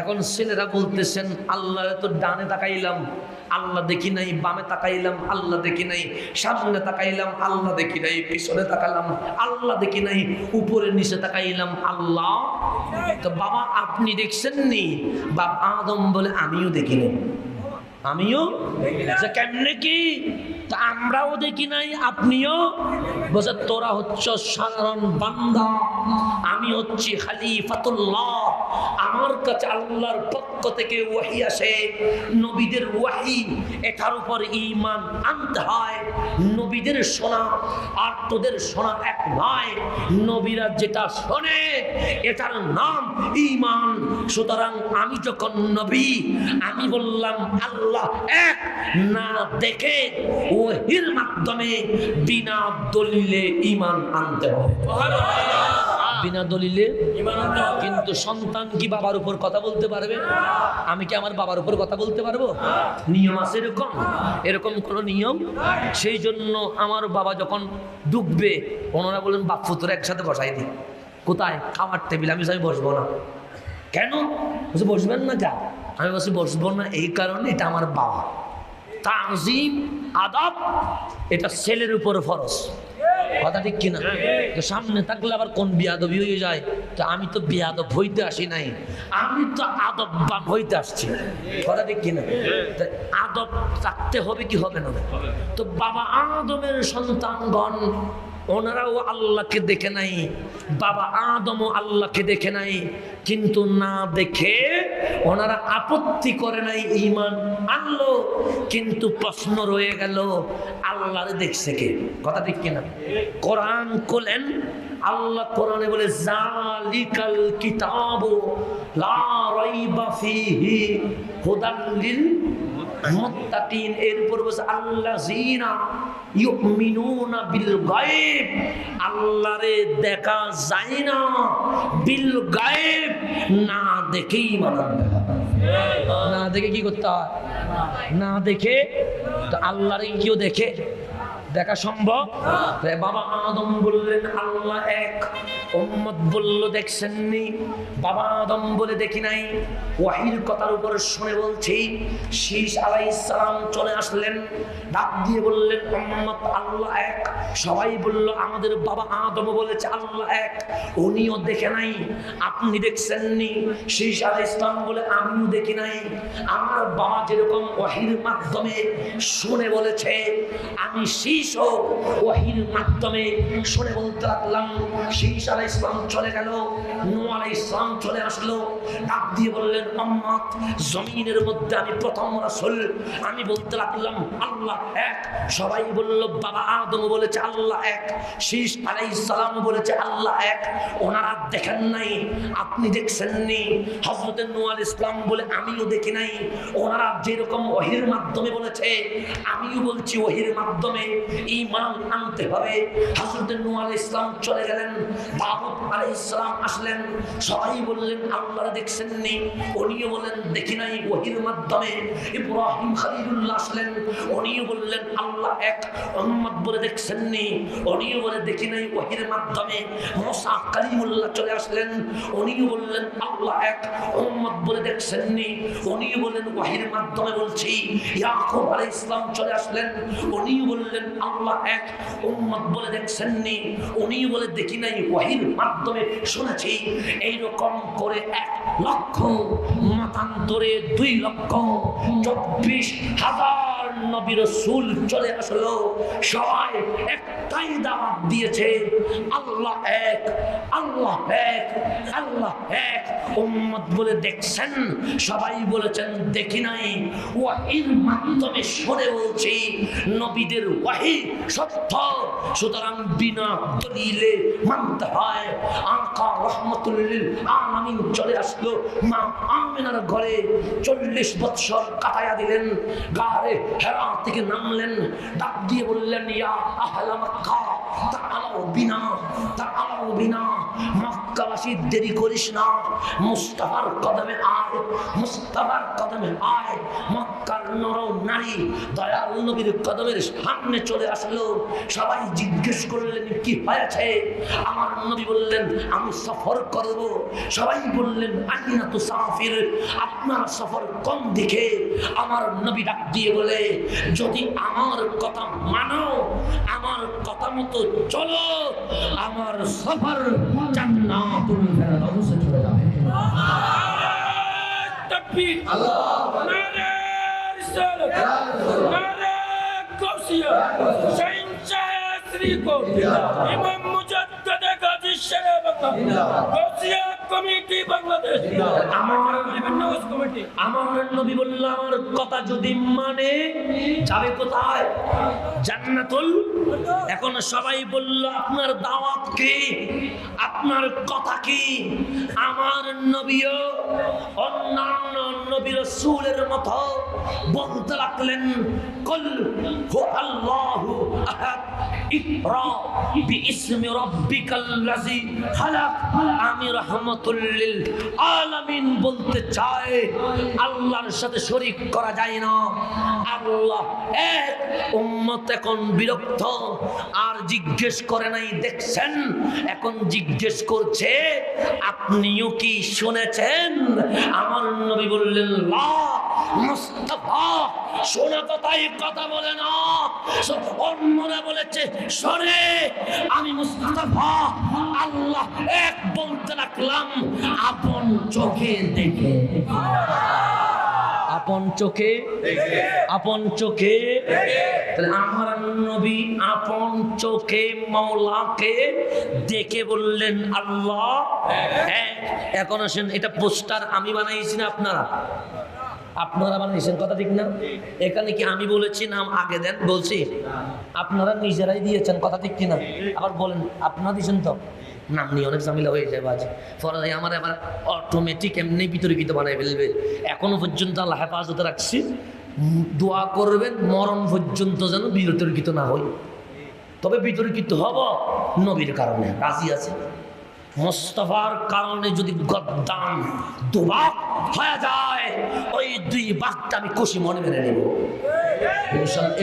এখন ছেলেরা বলতেছেন আল্লাহ তো ডানে তাকাইলাম, আল্লাহ দেখি নাই, বামে তাকাইলাম, আল্লাহ দেখি নাই, সামনে তাকাইলাম, আল্লাহ দেখি নাই, পিছনে তাকালাম, আল্লাহ দেখি নাই, উপরে নিচে তাকাইলাম, আল্লাহ তো বাবা আপনি দেখছেন নি? বাবা আদম বলে আমিও দেখিনি। আমিও যে কেমনে কি? তা আমরাও দেখি নাই, আপনিও? বলছে তোরা হচ্ছে সাধারণ বান্দা, আমি হচ্ছি খলিফাতুল্লাহ। আমার কাছে আল্লাহর পক্ষ থেকে ওয়াহি আসে, নবীদের ওয়াহি, এটার উপর ঈমান আনতে হয়। নবীদের শোনা আর তোদের শোনা এক নয়। নবীরা যেটা শোনে এটার নাম ঈমান। সুতরাং আমি যখন নবী, আমি বললাম আল্লাহ এক, না দেখে ওহির মাধ্যমে বিনা দলিলে ঈমান আনতে হবে। বিনা দলিলে ঈমান আনতে হবে। কিন্তু সন্তান কি বাবার উপর কথা বলতে পারবে? আমি কি আমার বাবার উপর কথা বলতে পারবো? নিয়ম আছে এরকম? এরকম কোনো নিয়ম? সেই জন্য আমার বাবা যখন ডুববে, ওনারা বলেন বাপ পুত্র একসাথে বসাই দিই। কোথায়? খাওয়ার টেবিল। আমি বসবো না। কেন? বসবেন না যা। আমি বলছি বসবো না এই কারণে, এটা আমার বাবা। তাজিম আদব এটা ছেলের উপর ফরজ। কথা ঠিক কিনা? তো সামনে থাকলে আবার কোন বিয়াদবি হয়ে যায়। তো আমি তো বিয়াদব হইতে আসি নাই, আমি তো আদববান হইতে আসছি। কথা ঠিক কিনা? আদব থাকতে হবে কি হবে না? তো বাবা আদমের সন্তানগণ ওনারাও আল্লাহকে দেখে নাই, বাবা আদমও আল্লাহকে দেখে নাই, কিন্তু না দেখে ওনারা আপত্তি করে নাই, ঈমান আনলো। কিন্তু প্রশ্ন রয়ে গেল, আল্লাহরে দেখছে কে? কথা ঠিক কিনা? কোরআন খোলেন, আল্লাহ কোরআনে বলে জালিকাল কিতাবু লা রাইবা ফীহি হুদাল লিল মুত্তাকিন। এরপর বলে আল্লাযীনা ইউমিনুনা বিল গায়ব, আল্লাহরে দেখা যায় না, বিল গায়ব, না দেখেই মানতে হয়। না দেখে কি করতে হয়? না দেখে। তো আল্লাহরে কেউ দেখে? দেখা সম্ভব? বাবা আদম বললেন আল্লাহ এক। উম্মত বলল দেখছেননি? বাবা আদম বলে দেখি নাই। ওয়াহির কথার উপর শুনে বলছি, শীষ আলাইহিস সালাম চলে আসলেন, ডাক দিয়ে বললেন উম্মত আল্লাহ এক। সবাই বলল আমাদের বাবা আদম বলেছে আল্লাহ এক, উনিও দেখে নাই। আপনি দেখছেননি? শীষ আলাইহিস সালাম বলে আমিও দেখি নাই। আমার বাবা যেরকম ওয়াহির মাধ্যমে শুনে বলেছে, আমি শীষও ওয়াহির মাধ্যমে শুনে বলতে লাগলাম। শীষ আলাইহিস সালাম চলে গেল, নূহ আলাইহিস সালাম চলে আসলো, ডাক দিয়ে বললেন উম্মত জমিনের মধ্যে আমি প্রথম রাসূল। আমি বলতে লাগলাম আল্লাহ এক। সবাই বলল বাবা আদম বলেছে আল্লাহ এক, শীষ আলাইহিস সালাম বলেছে আল্লাহ এক। ওনারা দেখেন নাই, আপনি দেখছেননি? হযরত নূহ আলাইহিস সালাম বলে আমিও দেখি নাই। ওনারা যেরকম ওয়াহির মাধ্যমে বলেছে, আমিও বলছি ওয়াহির মাধ্যমে ঈমান আনতে হবে। হযরত নূহ আলাইহিস সালাম চলে গেলেন, দাউদ আলাইহিস সালাম আসলেন, সবাই বললেন আল্লাহর দেখছেননি? উনিও বলেন দেখি নাই, ওয়াহির মাধ্যমে। ইব্রাহিম খলিলুল্লাহ আসলেন, উনিও বললেন আল্লাহ এক। উম্মত বলে দেখছেননি? উনিও বলে দেখি নাই, ওয়াহির মাধ্যমে। মুসা কালিমুল্লাহ চলে আসলেন, উনিও বললেন আল্লাহ এক। উম্মত বলে দেখছেননি? উনিও বলেন ওয়াহির মাধ্যমে বলছি। ইয়াকুব আলাইহিস সালাম চলে আসলেন, উনিও বললেন আল্লাহ এক। উম্মত বলে দেখছেননি? উনিও বলে দেখি নাই, ওয়াহির মাধ্যমে শুনেছি। এইরকম করে 1 লক্ষ মতান্তরে 2 লক্ষ 24,000 নবী রাসূল চলে আসলো। সবাই একটাই দাওয়াত দিয়েছে আল্লাহ এক, আল্লাহ এক, আল্লাহ এক। উম্মত বলে দেখছেন? সবাই বলেছেন দেখি নাই, ওয়াহির মাধ্যমে শুনে বলছি। নবীদের ওয়াহি সত্য, সুতরাং বিনা দলিলে মানতে হয়। আকা রহমাতুল লিল আলামিন চলে আসলো মা আমিনার ঘরে, 40 বছর কাটায়া দিলেন। গারে হেরা থেকে নামলেন, ডাক দিয়ে বললেন ইয়া আহলা মক্কা তাআলাউ বিনা, তাআলাউ বিনা। মক্কাবাসী দেরি করিস না, মুস্তাফার কদমে আয়, মুস্তাফার কদমে আয়। মক্কার নর নারী দয়াল নবীর কদমের সামনে চলে আসলো। সবাই জিজ্ঞেস করলেন কি হয়েছে? আমার নবী বললেন আমি সফর করব। সবাই বললেন আইনা তুসাফির, আপনার সফর কোন দিকে? আমার নবী ডাক দিয়ে বলে যদি আমার কথা মানো, আমার কথা কথা মতো চলো, আমার সফর জান্নাতুল ফেরদাউসে চলে যাবে। তাকবীর, নারে রিসালাত, নারে গাউসিয়া, শাহিনশাহ শ্রীকোট, ইমাম মুজাদ্দেদ গাজী শেরে বাংলা, গাউসিয়া কমিটি বাংলাদেশ, আমার বিভিন্ন কমিটি। আমার নবী বলল, আমার কথা যদি মানে যাবে কোথায়? জান্নাতুল। এখন সবাই বলল, আপনার দাওয়াত কি, আপনার কথা কি? আমার নবীও অন্যান্য নবী রাসূলের মতো বলতে লাগলেন, কুল হু আল্লাহু আহাদ, ইকরা বিইসমি রাব্বিকাল্লাযী খালাক। আমি রাহমাতুল লিল আলামিন বলতে চাই, আল্লাহর সাথে শরীক করা যায় না, আল্লাহ এক। উম্মত এখন বিরক্ত, আর জিজ্ঞেস করে নাই, দেখছেন? এখন জিজ্ঞেস করছে, আপনিও কি শুনেছেন? আমার নবী বললেন, লা মুস্তাফা শোনা কথাই কথা বলে না। অন্যরা বলেছে শোনে, আমি মুস্তাফা আল্লাহ এক বলতে লাগলাম আপন চোখে দেখে। আপন চোখে, আপন চোখে। তাহলে আমার নবী আপন চোখে মাওলাকে দেখে বললেন আল্লাহ এক। এখন আসেন, এটা পোস্টার আমি বানাইছি না আপনারা? আপনারা বানাইছেন, কথা ঠিক না? এখানে কি আমি বলেছি নাম আগে দেন বলছি? আপনারা নিজেরাই দিয়েছেন, কথা ঠিক কিনা? আবার বলেন, আপনারা দিয়েছেন তো? নাম নিয়ে অনেক ঝামেলা হয়ে যায়, বাজে ফলে আমার এবার অটোমেটিক এমনি বিতর্কিত বানাই ফেলবে। এখনো পর্যন্ত আল্লাহ হেফাজতে রাখছি, দোয়া করবেন মরণ পর্যন্ত যেন বিতর্কিত না হই। তবে বিতর্কিত হব নবীর কারণে, রাজি আছে। মুস্তাফার কারণে যদি গদ্দাম দুবাক হয়ে যায়, ওই দুই বাকটা আমি খুশি মনে মেনে নেব,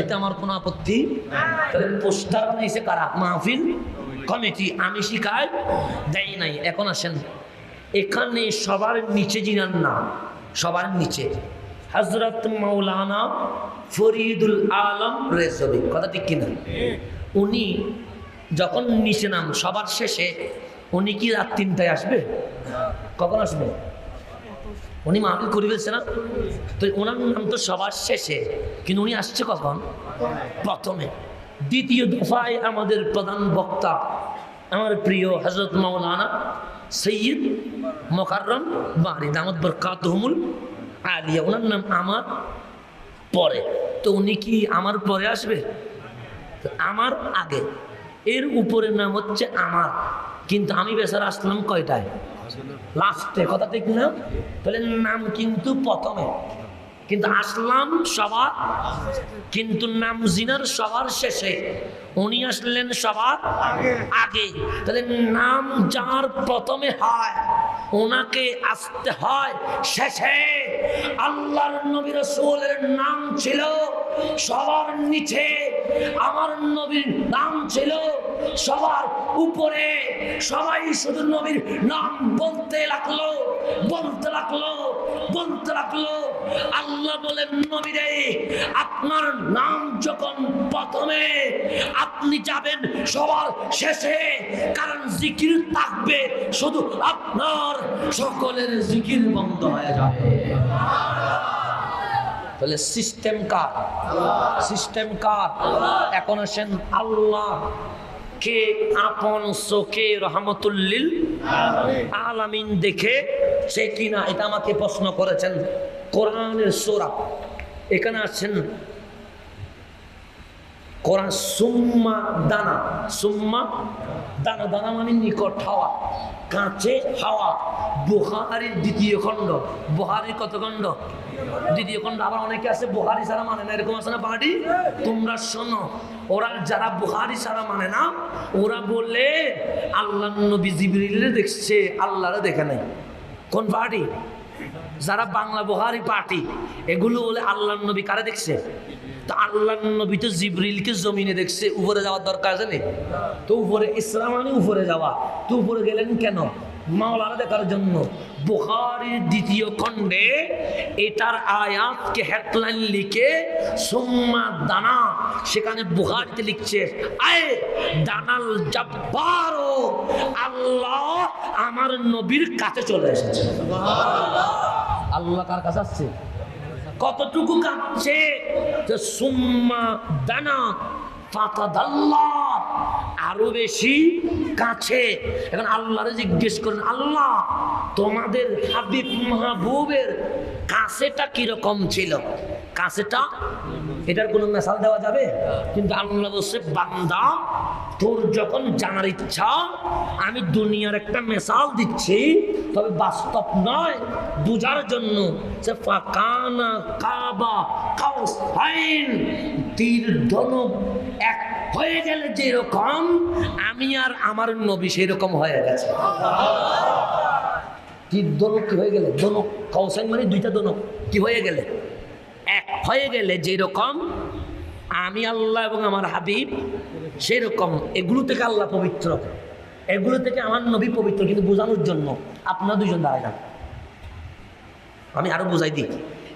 এটা আমার কোনো আপত্তি। তাহলে পোস্টার বানাইছে কারা? মাহফিল কমিটি। আমি শিখাই দেই নাই। এখন আসেন, এখানে সবার নিচে জিনার নাম, সবার নিচে হযরত মাওলানা ফরিদুল আলম রেজভী, কথা ঠিক কিনা? উনি যখন নিচে নাম, সবার শেষে উনি কি রাত 3টায় আসবে? কখন আসবে? উনি মাহফিল করে ফেলছে না, তো ওনার নাম তো সবার শেষে, কিন্তু উনি আসছে কখন? প্রথমে। দ্বিতীয় দফায় আমাদের প্রধান বক্তা আমার প্রিয় হযরত মাওলানা সৈয়দ মোকাররম বারী দামাত বরকাতুহুমুল আলিয়া, ওনার নাম আমার পরে। তো উনি কি আমার পরে আসবে? আমার আগে, এর উপরে নাম হচ্ছে আমার, কিন্তু আমি বেচারা আসলাম কয়টায়? লাস্টে, কথা ঠিক না? তাহলে নাম কিন্তু প্রথমে, কিন্তু আসলাম সবার, কিন্তু নাম জিনার সবার শেষে, উনি আসলেন সবার আগে। তাহলে নাম যার প্রথমে হয় ওনাকে আসতে হয় শেষে। আল্লাহর নবী রাসূলের নাম ছিল সবার নিচে, আমার নবীর নাম ছিল সবার উপরে। সবাই শুধু নবীর নাম বলতে লাগলো, বলতে লাগলো, বলতে লাগলো। আল্লাহ বলেন, নবী রে, আপনার নাম যখন প্রথমে, আপনি যাবেন সবার শেষে, কারণ জিকির থাকবে শুধু আপনার, সকলের জিকির বন্ধ হয়ে যাবে। তাহলে সিস্টেম কার? সিস্টেম কার? এখন আসেন, আল্লাহ কে আপন চোখে রহমতুল লিল আলামিন দেখে সে কিনা, এটা আমাকে প্রশ্ন করেছেন। কোরআনের সূরা, এখানে আছেন কোরআন সুম্মা দানা, সুম্মা দানা, দানা মানে নিকট হাওয়া, কাছে হাওয়া। বুখারীর দ্বিতীয় খণ্ড, বুখারীর কত খণ্ড? দ্বিতীয় খণ্ড। আবার অনেকে আছে বুখারী ছাড়া মানে না, এরকম আছে না পার্টি? তোমরা শোনো, ওরা যারা বুখারী ছাড়া মানে না, ওরা বলে আল্লাহর নবী জিবরিলে দেখছে, আল্লাহরে দেখে নাই। কোন পার্টি? যারা বাংলা বুখারী পার্টি, এগুলো বলে আল্লাহর নবী কারে দেখছে? তো আল্লাহর নবী তো জিবরিলকে জমিনে দেখছে, উপরে যাওয়ার দরকার আছে না? তো উপরে ইসরা মানে উপরে যাওয়া, তো উপরে গেলেন কেন? মাওলানা দেখার জন্য। বুখারীর দ্বিতীয় খণ্ডে এটার আয়াতকে হেডলাইন লিখে সুম্মা দানা, সেখানে বুখারীতে লিখছে আয়ে দানাল জাব্বার, আল্লাহ আমার নবীর কাছে চলে এসেছে। আল্লাহ কার কাছে আসছে? কতটুকু কাছে? যে সুম্মা দানা ফাতাদাল্লাহ, আরো বেশি কাছে। এখন আল্লাহরে জিজ্ঞেস করেন, আল্লাহ তোমাদের হাবিব মাহবুবের কাছেটা কিরকম ছিল? কাছেটা এটার কোনো মেসাল দেওয়া যাবে? কিন্তু আল্লাহ বলছে, বান্দা তোর যখন জানার ইচ্ছা আমি দুনিয়ার একটা মেসাল দিচ্ছি, তবে বাস্তব নয়, বুঝার জন্য। সে ফাকানা কাবা কাউসাইন, তীর ধনুক এক হয়ে গেলে যেরকম আমি আর আমার নবী সেই রকম হয়ে গেছে। তীর ধনুক কি হয়ে গেলে, ধনুক কাউসাইন মানে দুইটা ধনুক কি হয়ে গেলে, এক হয়ে গেলে যেরকম আমি আল্লাহ এবং আমার হাবিব সেই রকম। এগুলো থেকে আল্লাহ পবিত্র, এগুলো থেকে আমার নবী পবিত্র। কিন্তু বোঝানোর জন্য আপনারা দুইজন দাঁড়ায় যান, আমি আরো বুঝাই দিই।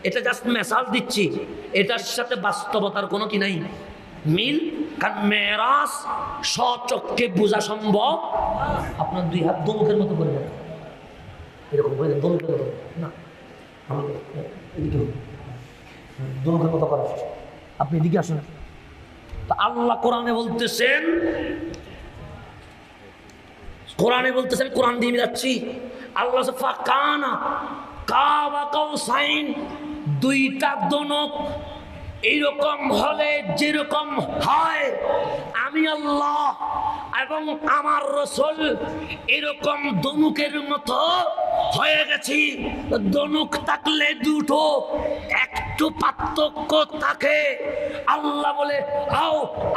এটা জাস্ট মেসাজ দিচ্ছি, এটার সাথে বাস্তবতার কোনো কি নাই, মিল। কারণ মেরাজ স্বচক্ষে বোঝা সম্ভব। আপনার দুই হাত দমুখের মতো করে দেন, এরকম করে দেন, দমুখের মতো না, এদিকে দমুখের মতো করা। আপনি এদিকে আসুন। তা আল্লাহ কোরআনে বলতেছেন, কোরআন দিয়ে আমি যাচ্ছি। আল্লাহ ফাকানা কাবা কাউসাইন, দুইটা দনক এইরকম হলে যেরকম হয় আমি আল্লাহ এবং আমার রাসূল এরকম দনুকের মতো হয়ে গেছি। দনুক থাকলে দুটো একটু পার্থক্য থাকে। আল্লাহ বলে আও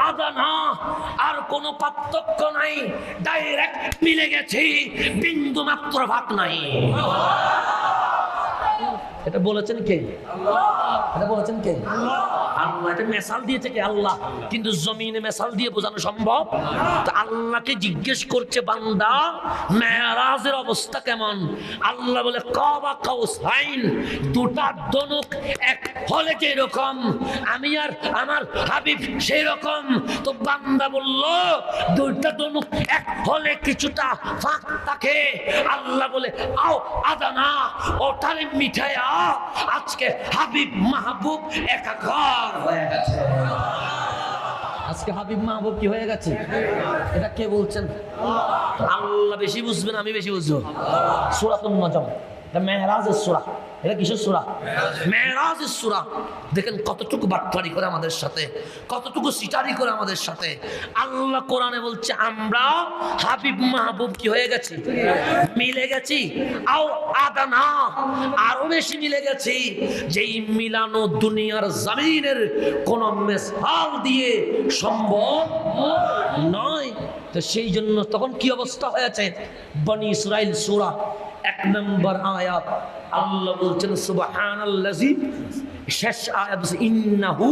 আদানা, আর কোনো পার্থক্য নাই, ডাইরেক্ট মিলে গেছি, বিন্দু মাত্র ভাগ নাই। এটা বলেছেন কে? এটা বলেছেন কে? আল্লাহ। এটা মেসাল দিয়েছে কে? আল্লাহ। কিন্তু জমিনে মেসাল দিয়ে বোঝানো সম্ভব? তো আল্লাহকে জিজ্ঞেস করছে বান্দা মেরাজের অবস্থা কেমন? আল্লাহ বলে কাবা কাউসাইন, দুটা দনুক এক হলে যেরকম আমি আর আমার হাবিব সেই রকম। তো বান্দা বলল দুইটা দনুক এক হলে কিছুটা ফাঁক থাকে। আল্লাহ বলে আও আদানা, ওটারে মিঠায়া আজকে হাবিব মাহবুব একাকার হয়ে গেছে। আজকে হাবিব মাহবুব কি হয়ে গেছে? এটা কে বলছেন? আল্লাহ বেশি বুঝবেন, আমি বেশি বুঝবো। সূরাতুন নজম, এটা মেরাজের সূরা। এটা কিসের সূরা? মেরাজের সূরা। দেখেন কতটুকু বাটপারি করে আমাদের সাথে, কতটুকু সিটারি করে আমাদের সাথে। আল্লাহ কোরআনে বলছে আমরা হাবিব মাহবুব কি হয়ে গেছি? মিলে গেছি। আও আদানা, আরো বেশি মিলে গেছি। যেই মিলানো দুনিয়ার জমিনের কোন মিসাল দিয়ে সম্ভব নয়। তো সেই জন্য তখন কি অবস্থা হয়েছে? বনি ইসরাইল সূরা 1 নম্বর আয়াত আল্লাহ বলছেন সুবহানাল্লাযী, শেষ আয়াত বলছে ইন্নাহু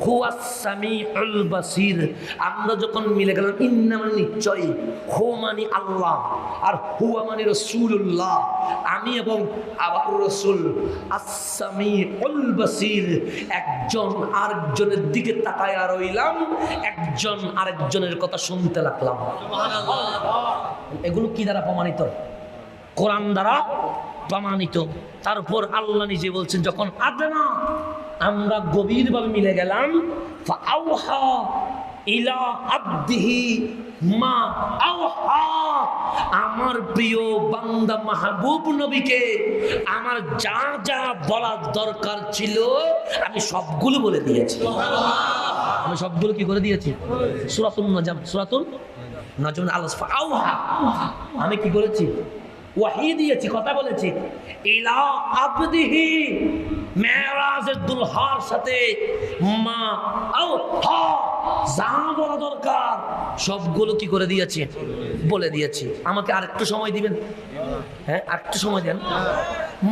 হুয়াস সামিউল বাসীর। আমরা যখন মিলে গেলাম, ইন্না মানে নিশ্চয়, হু মানে আল্লাহ, আর হুয়া মানে রাসূলুল্লাহ, আমি এবং আমার রাসূল, আস-সামিউল বাসীর, একজন আরেকজনের দিকে তাকায়া রইলাম, একজন আরেকজনের কথা শুনতে লাগলাম। এগুলো কি দ্বারা প্রমাণিত? কোরআন দ্বারা প্রমাণিত। তারপর আল্লাহ নিজে বলছেন যখন আদনা, আমরা গভীরভাবে মিলে গেলাম, ফাআওহা ইলা আবদিহি মা আওহা, আমার প্রিয় বান্দা মাহবুব নবীকে আমার যা যা বলার দরকার ছিল আমি সবগুলো বলে দিয়েছি। আমি সবগুলো কি করে দিয়েছি? সূরাতুন নজম, সূরাতুন নজম আল্লাহ ফাআওহা, আমি কি করেছি? ওয়াহি দিয়েছি, কথা বলেছি। ইলা আবদিহি, মেরাজের দুলহার সাথে মা আও হা, যা বলা দরকার সবগুলো কি করে দিয়েছি? বলে দিয়েছি। আমাকে আরেকটু সময় দিবেন? হ্যাঁ, আরেকটু সময় দেন।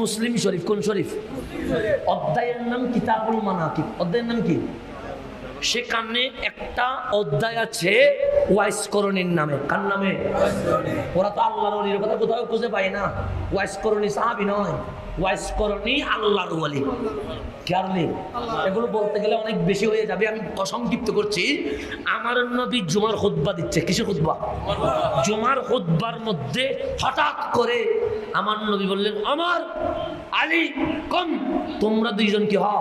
মুসলিম শরীফ, কোন শরীফ? অধ্যায়ের নাম কিতাবুল মানাকিব। অধ্যায়ের নাম কি? সেখানে একটা অধ্যায় আছে ওয়াইস করণীর নামে। কার নামে? ওরা তো আল্লাহর ওলির কথা কোথাও খুঁজে পায় না। ওয়াইস করণী সাহাবী নয়, ওয়াইস করণী আল্লাহর ওলি। কারণে এগুলো বলতে গেলে অনেক বেশি হয়ে যাবে, আমি সংক্ষিপ্ত করছি। আমার নবী জুমার খুতবা দিচ্ছে। কিসের খুতবা? জুমার খুতবার মধ্যে হঠাৎ করে আমার নবী বললেন, আমার আলী কম, তোমরা দুইজন কি হও,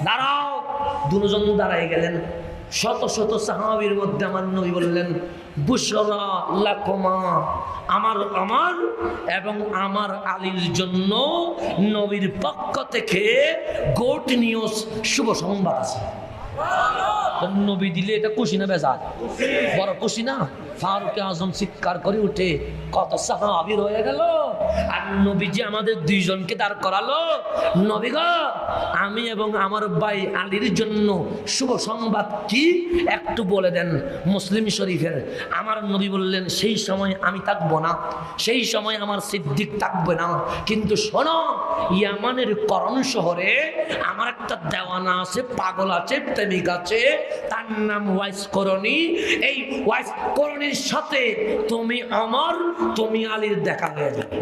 দাঁড়াও। দুজন দাঁড়ায় গেলেন। শত শত সাহাবীর মধ্যে আমার নবী বললেন, বুশরা লাকুমা, আমার এবং আমার আলীর জন্য নবীর পক্ষ থেকে গুড নিউজ, শুভ সংবাদ আছে। নবী দিলে এটা খুশি না বেজার? বড় খুশি না? ফারুক আজম চিৎকার করে উঠে, কত সাহাবী রয়ে গেল, আর নবীজি আমাদের দুইজনকে দাঁড় করালো। নবী গো, আমি এবং আমার ভাই আলীর জন্য শুভ সংবাদ কি একটু বলে দেন। মুসলিম শরীফের আমার নবী বললেন, সেই সময় আমি থাকবো না, সেই সময় আমার সিদ্দিক থাকবে না, কিন্তু শোনো, ইয়ামানের করণ শহরে আমার একটা দেওয়ানা আছে, পাগল আছে, প্রেমিক আছে, তার নাম ওয়াইস করণী। এই ওয়াইস করণীর সাথে তুমি আমার, তুমি আলীর দেখা হয়ে যাবে।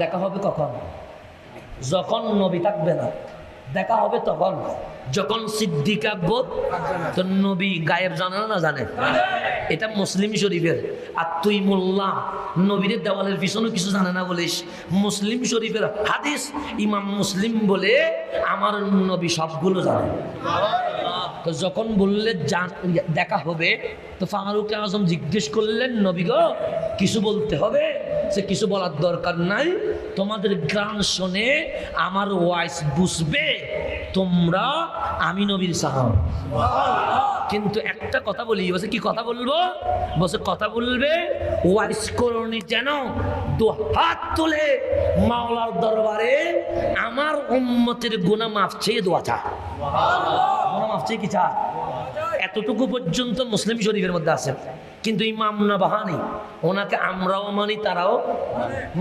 দেখা হবে কখন? যখন নবী থাকবে না। দেখা হবে তখন যখন সিদ্দিক আকবর, তো নবী গায়েব জানে না জানে? এটা মুসলিম শরীফের। আর তুই মোল্লা নবীর দেওয়ালের পিছনে কিছু জানে না বলিস। মুসলিম শরীফের হাদিস ইমাম মুসলিম বলে আমার নবী সবগুলো জানে। তো যখন বললে দেখা হবে, তো ফারুক আজম জিজ্ঞেস করলেন, নবী গো, কিছু বলতে হবে? সে কিছু বলার দরকার নাই, তোমাদের গান শুনে আমার ওয়াইস বুঝবে তোমরা আমি নবীর সাহাবা। কিন্তু একটা কথা বলি। বলছে কি কথা বলবো? বলছে কথা বলবে ওয়াইস করণী যেন দু হাত তুলে মাওলার দরবারে আমার উম্মতের গুনাহ মাফ চেয়ে দোয়া চায়। গুনাহ মাফ চেয়ে কি চায়? এতটুকু পর্যন্ত মুসলিম শরীফের মধ্যে আছে। কিন্তু ইমাম নাবাহানি, ওনাকে আমরাও মানি, তারাও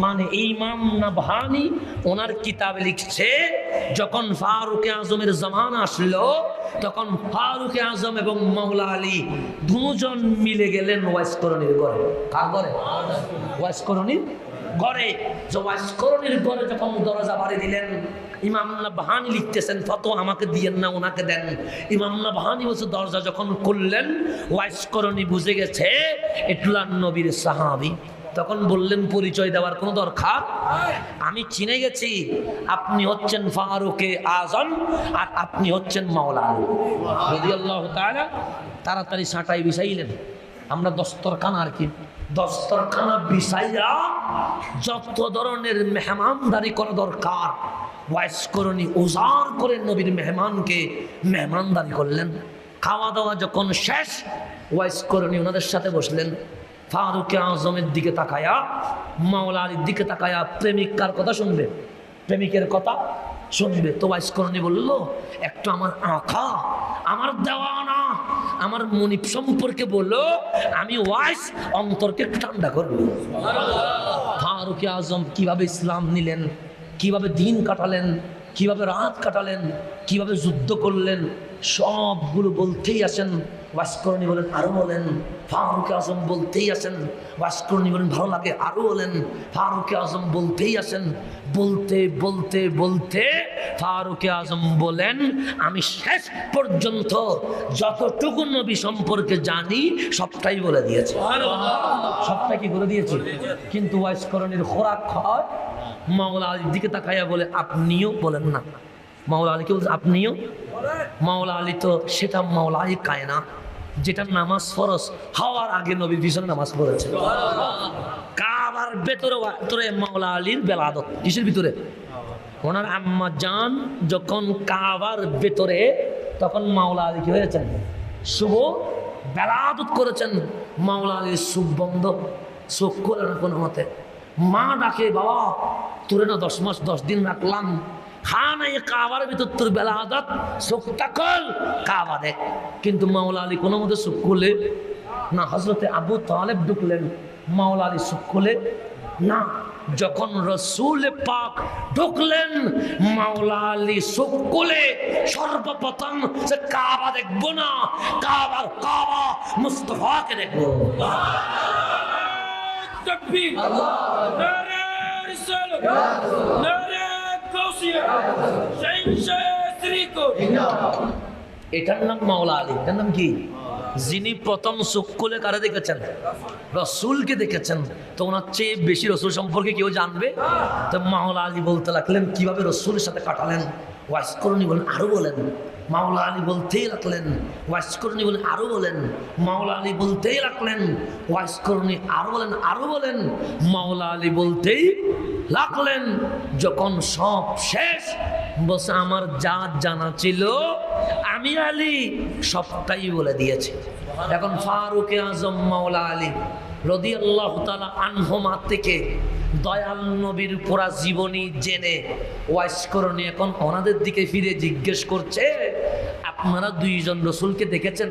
মানে। ইমাম নাবাহানি ওনার কিতাবে লিখছে, যখন ফারুক আজমের জামানা আসলো, তখন ফারুক আজম এবং মাওলা আলী দুজন মিলে গেলেন ওয়াইস করণীর ঘরে। কার ঘরে? ওয়াইস করণীর ঘরে। ওয়াইস করণীর ঘরে যখন দরজা বাড়ি দিলেন, ইমাম নাবাহানি লিখতেছেন, ফতোয়া আমাকে দিয়েন না, ওনাকে দেন। ইমাম নাবাহানি বলছে, দরজা যখন খুললেন, ওয়াইস করণী বুঝে গেছে এটুলা নবীর সাহাবী। তখন বললেন, পরিচয় দেওয়ার কোনো দরকার? আমি চিনে গেছি, আপনি হচ্ছেন ফারুকে আজম আর আপনি হচ্ছেন মাওলা আলী রাদিয়াল্লাহু তাআলা। তাড়াতাড়ি সাঁটাই বিছাইলেন। আমরা দস্তরখানা আর কি, দস্তরখানা বিছাইয়া যত ধরনের মেহমানদারি করা দরকার, ওয়াইস করণী উজাড় করে নবীর মেহমানকে মেহমানদারি করলেন। খাওয়া দাওয়া যখন শেষ, ওয়াইস করণী ওনাদের সাথে বসলেন। ফারুক আজমের দিকে তাকায়া, মাওলা আলীর দিকে তাকায়া, প্রেমিক কার কথা শুনবে? প্রেমিকের কথা শুনবে। তো ওয়াইস করণী বলল, একটু আমার আঁকা, আমার দেওয়ানা, আমার মনিব সম্পর্কে বললো, আমি ওয়াইস অন্তরকে ঠান্ডা করবো। ফারুক আজম কিভাবে ইসলাম নিলেন, কিভাবে দিন কাটালেন, কিভাবে রাত কাটালেন, কিভাবে যুদ্ধ করলেন, সবগুলো বলতেই আসেন। ওয়াইস করণী বলেন, আরো বলেন। ফারুক আজম বলতেই আসেন। ওয়াইস করণী বলেন, ভালো লাগে, আরো বলেন। ফারুক আজম বলতেই আসেন। বলতে বলতে বলতে ফারুক আজম বলেন, আমি শেষ পর্যন্ত যতটুকু নবী সম্পর্কে জানি সবটাই বলে দিয়েছি। সবটাই কি করে দিয়েছি? কিন্তু ওয়াইস করণীর খোরাক খায়। মাওলা আলীর দিকে তাকাইয়া বলে, আপনিও বলেন না। মাওলা আলীকে বলছে, আপনিও? মাওলা আলী তো সেটা মাওলা আলী কায় না, যেটা নামাজ ফরজ হওয়ার আগে নবীর পিছনে নামাজ পড়েছে। কাবার ভেতরে মাওলা আলীর বেলাদত। কিসের ভিতরে? ওনার আম্মা জান যখন কাবার ভেতরে, তখন মাওলা আলী কি হয়েছেন? শুভ বেলাদত করেছেন। মাওলা আলীর চোখ বন্ধ, চোখ করে না কোনো মতে। মা ডাকে, বাবা তোরে না 10 মাস 10 দিন রাখলাম, খানা এই কাবার ভিতর তোর বেলাদত, চোখটা খোল, কাবা দেখ। কিন্তু মাওলা আলী কোনো মতে চোখ খুলে না। হযরতে আবু তালেব ঢুকলেন, মাওলা আলী চোখ খুলে না। যখন রসুল পাক ঢুকলেন, মাওলা আলী সুকুলে সর্বপ্রথম সে কাবা দেখবো না, কাবা মুস্তফাকে দেখবো। তাকবীর, নারে রিসালাত, নারে গাউসিয়া, শাহিনশাহ শ্রীকোট। এটার নাম মাওলা আলী। এটার নাম কি? যিনি প্রথম সুকুলে কারে দেখেছেন? রসুলকে দেখেছেন। তো ওনার চেয়ে বেশি রসুল সম্পর্কে কেউ জানবে? তো মাওলা আলী বলতে লাগলেন কিভাবে রসুলের সাথে কাটালেন। ওয়াইস করুনি বলেন, আরো বলেন। মাওলা আলী বলতেই লাগলেন, ওয়াইস করুনি বলেন, আরো বলেন। মাওলা আলী বলতেই লাগলেন, ওয়াইস করুনি, আরো বলেন, আরো বলেন। মাওলা আলী বলতেই লাগলেন। যখন সব শেষ, বসে আমার যা জানা ছিল আমি আলী সবটাই বলে দিয়েছি। এখন ফারুক আজম মাওলা আলী রাদিয়াল্লাহু তাআলা আনহুমা থেকে দয়াল নবীর পুরা জীবনী জেনে ওয়াইস করণী এখন ওনাদের দিকে ফিরে জিজ্ঞেস করছে, আপনারা দুইজন রসুলকে দেখেছেন?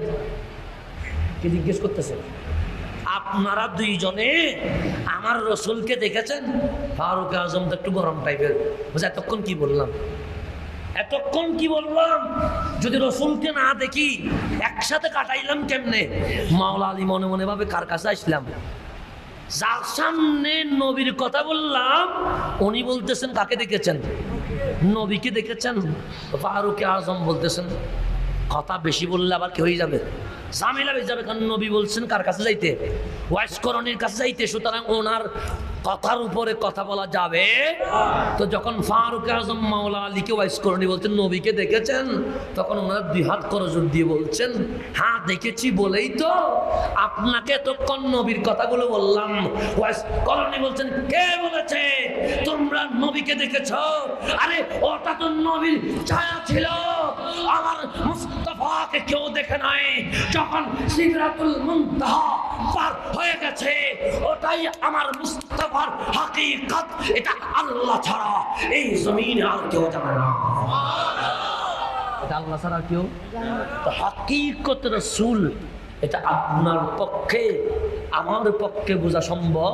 কি জিজ্ঞেস করতেছেন? আপনারা দুইজনে আমার রসুলকে দেখেছেন? ফারুক আজম তো একটু গরম টাইপের, বুঝে এতক্ষণ কি বললাম, এতক্ষণ কি বললাম? যদি রসুলকে না দেখি একসাথে কাটাইলাম কেমনে? মাওলা আলী মনে মনে ভাবে কার কাছে আসলাম? যার সামনে নবীর কথা বললাম উনি বলতেছেন কাকে দেখেছেন? নবীকে দেখেছেন। ফারুক আজম বলতেছেন কথা বেশি বললে আবার কি হয়ে যাবে, ঝামেলা হয়ে যাবে। কারণ নবী বলছেন কার কাছে যাইতে? ওয়াইস করণীর কাছে যাইতে। সুতরাং ওনার কথার উপরে কথা বলা যাবে। তো যখন ফারুক আজম মাওলা আলীকে ওয়াইস করণী বলছেন নবীকে দেখেছেন, তখন ওনারা দুই হাত করজোর দিয়ে বলছেন হ্যাঁ দেখেছি বলেই তো আপনাকে এতক্ষণ নবীর কথাগুলো বললাম। ওয়াইস করণী বলছেন কে বলেছে তোমরা নবীকে দেখেছ? আরে ওটা তো নবীর ছায়া ছিল, আমার মুস্তাফাকে কেউ দেখে নাই। যখন সিদরাতুল মুনতাহা পার হয়ে গেছে ওটাই আমার মুস্তাফার হাকিকত। এটা আল্লাহ ছাড়া এই জমিনে আর কেউ জানে না। এটা আল্লাহ ছাড়া কেউ। তো হাকিকত রাসূল এটা আপনার পক্ষে আমার পক্ষে বোঝা সম্ভব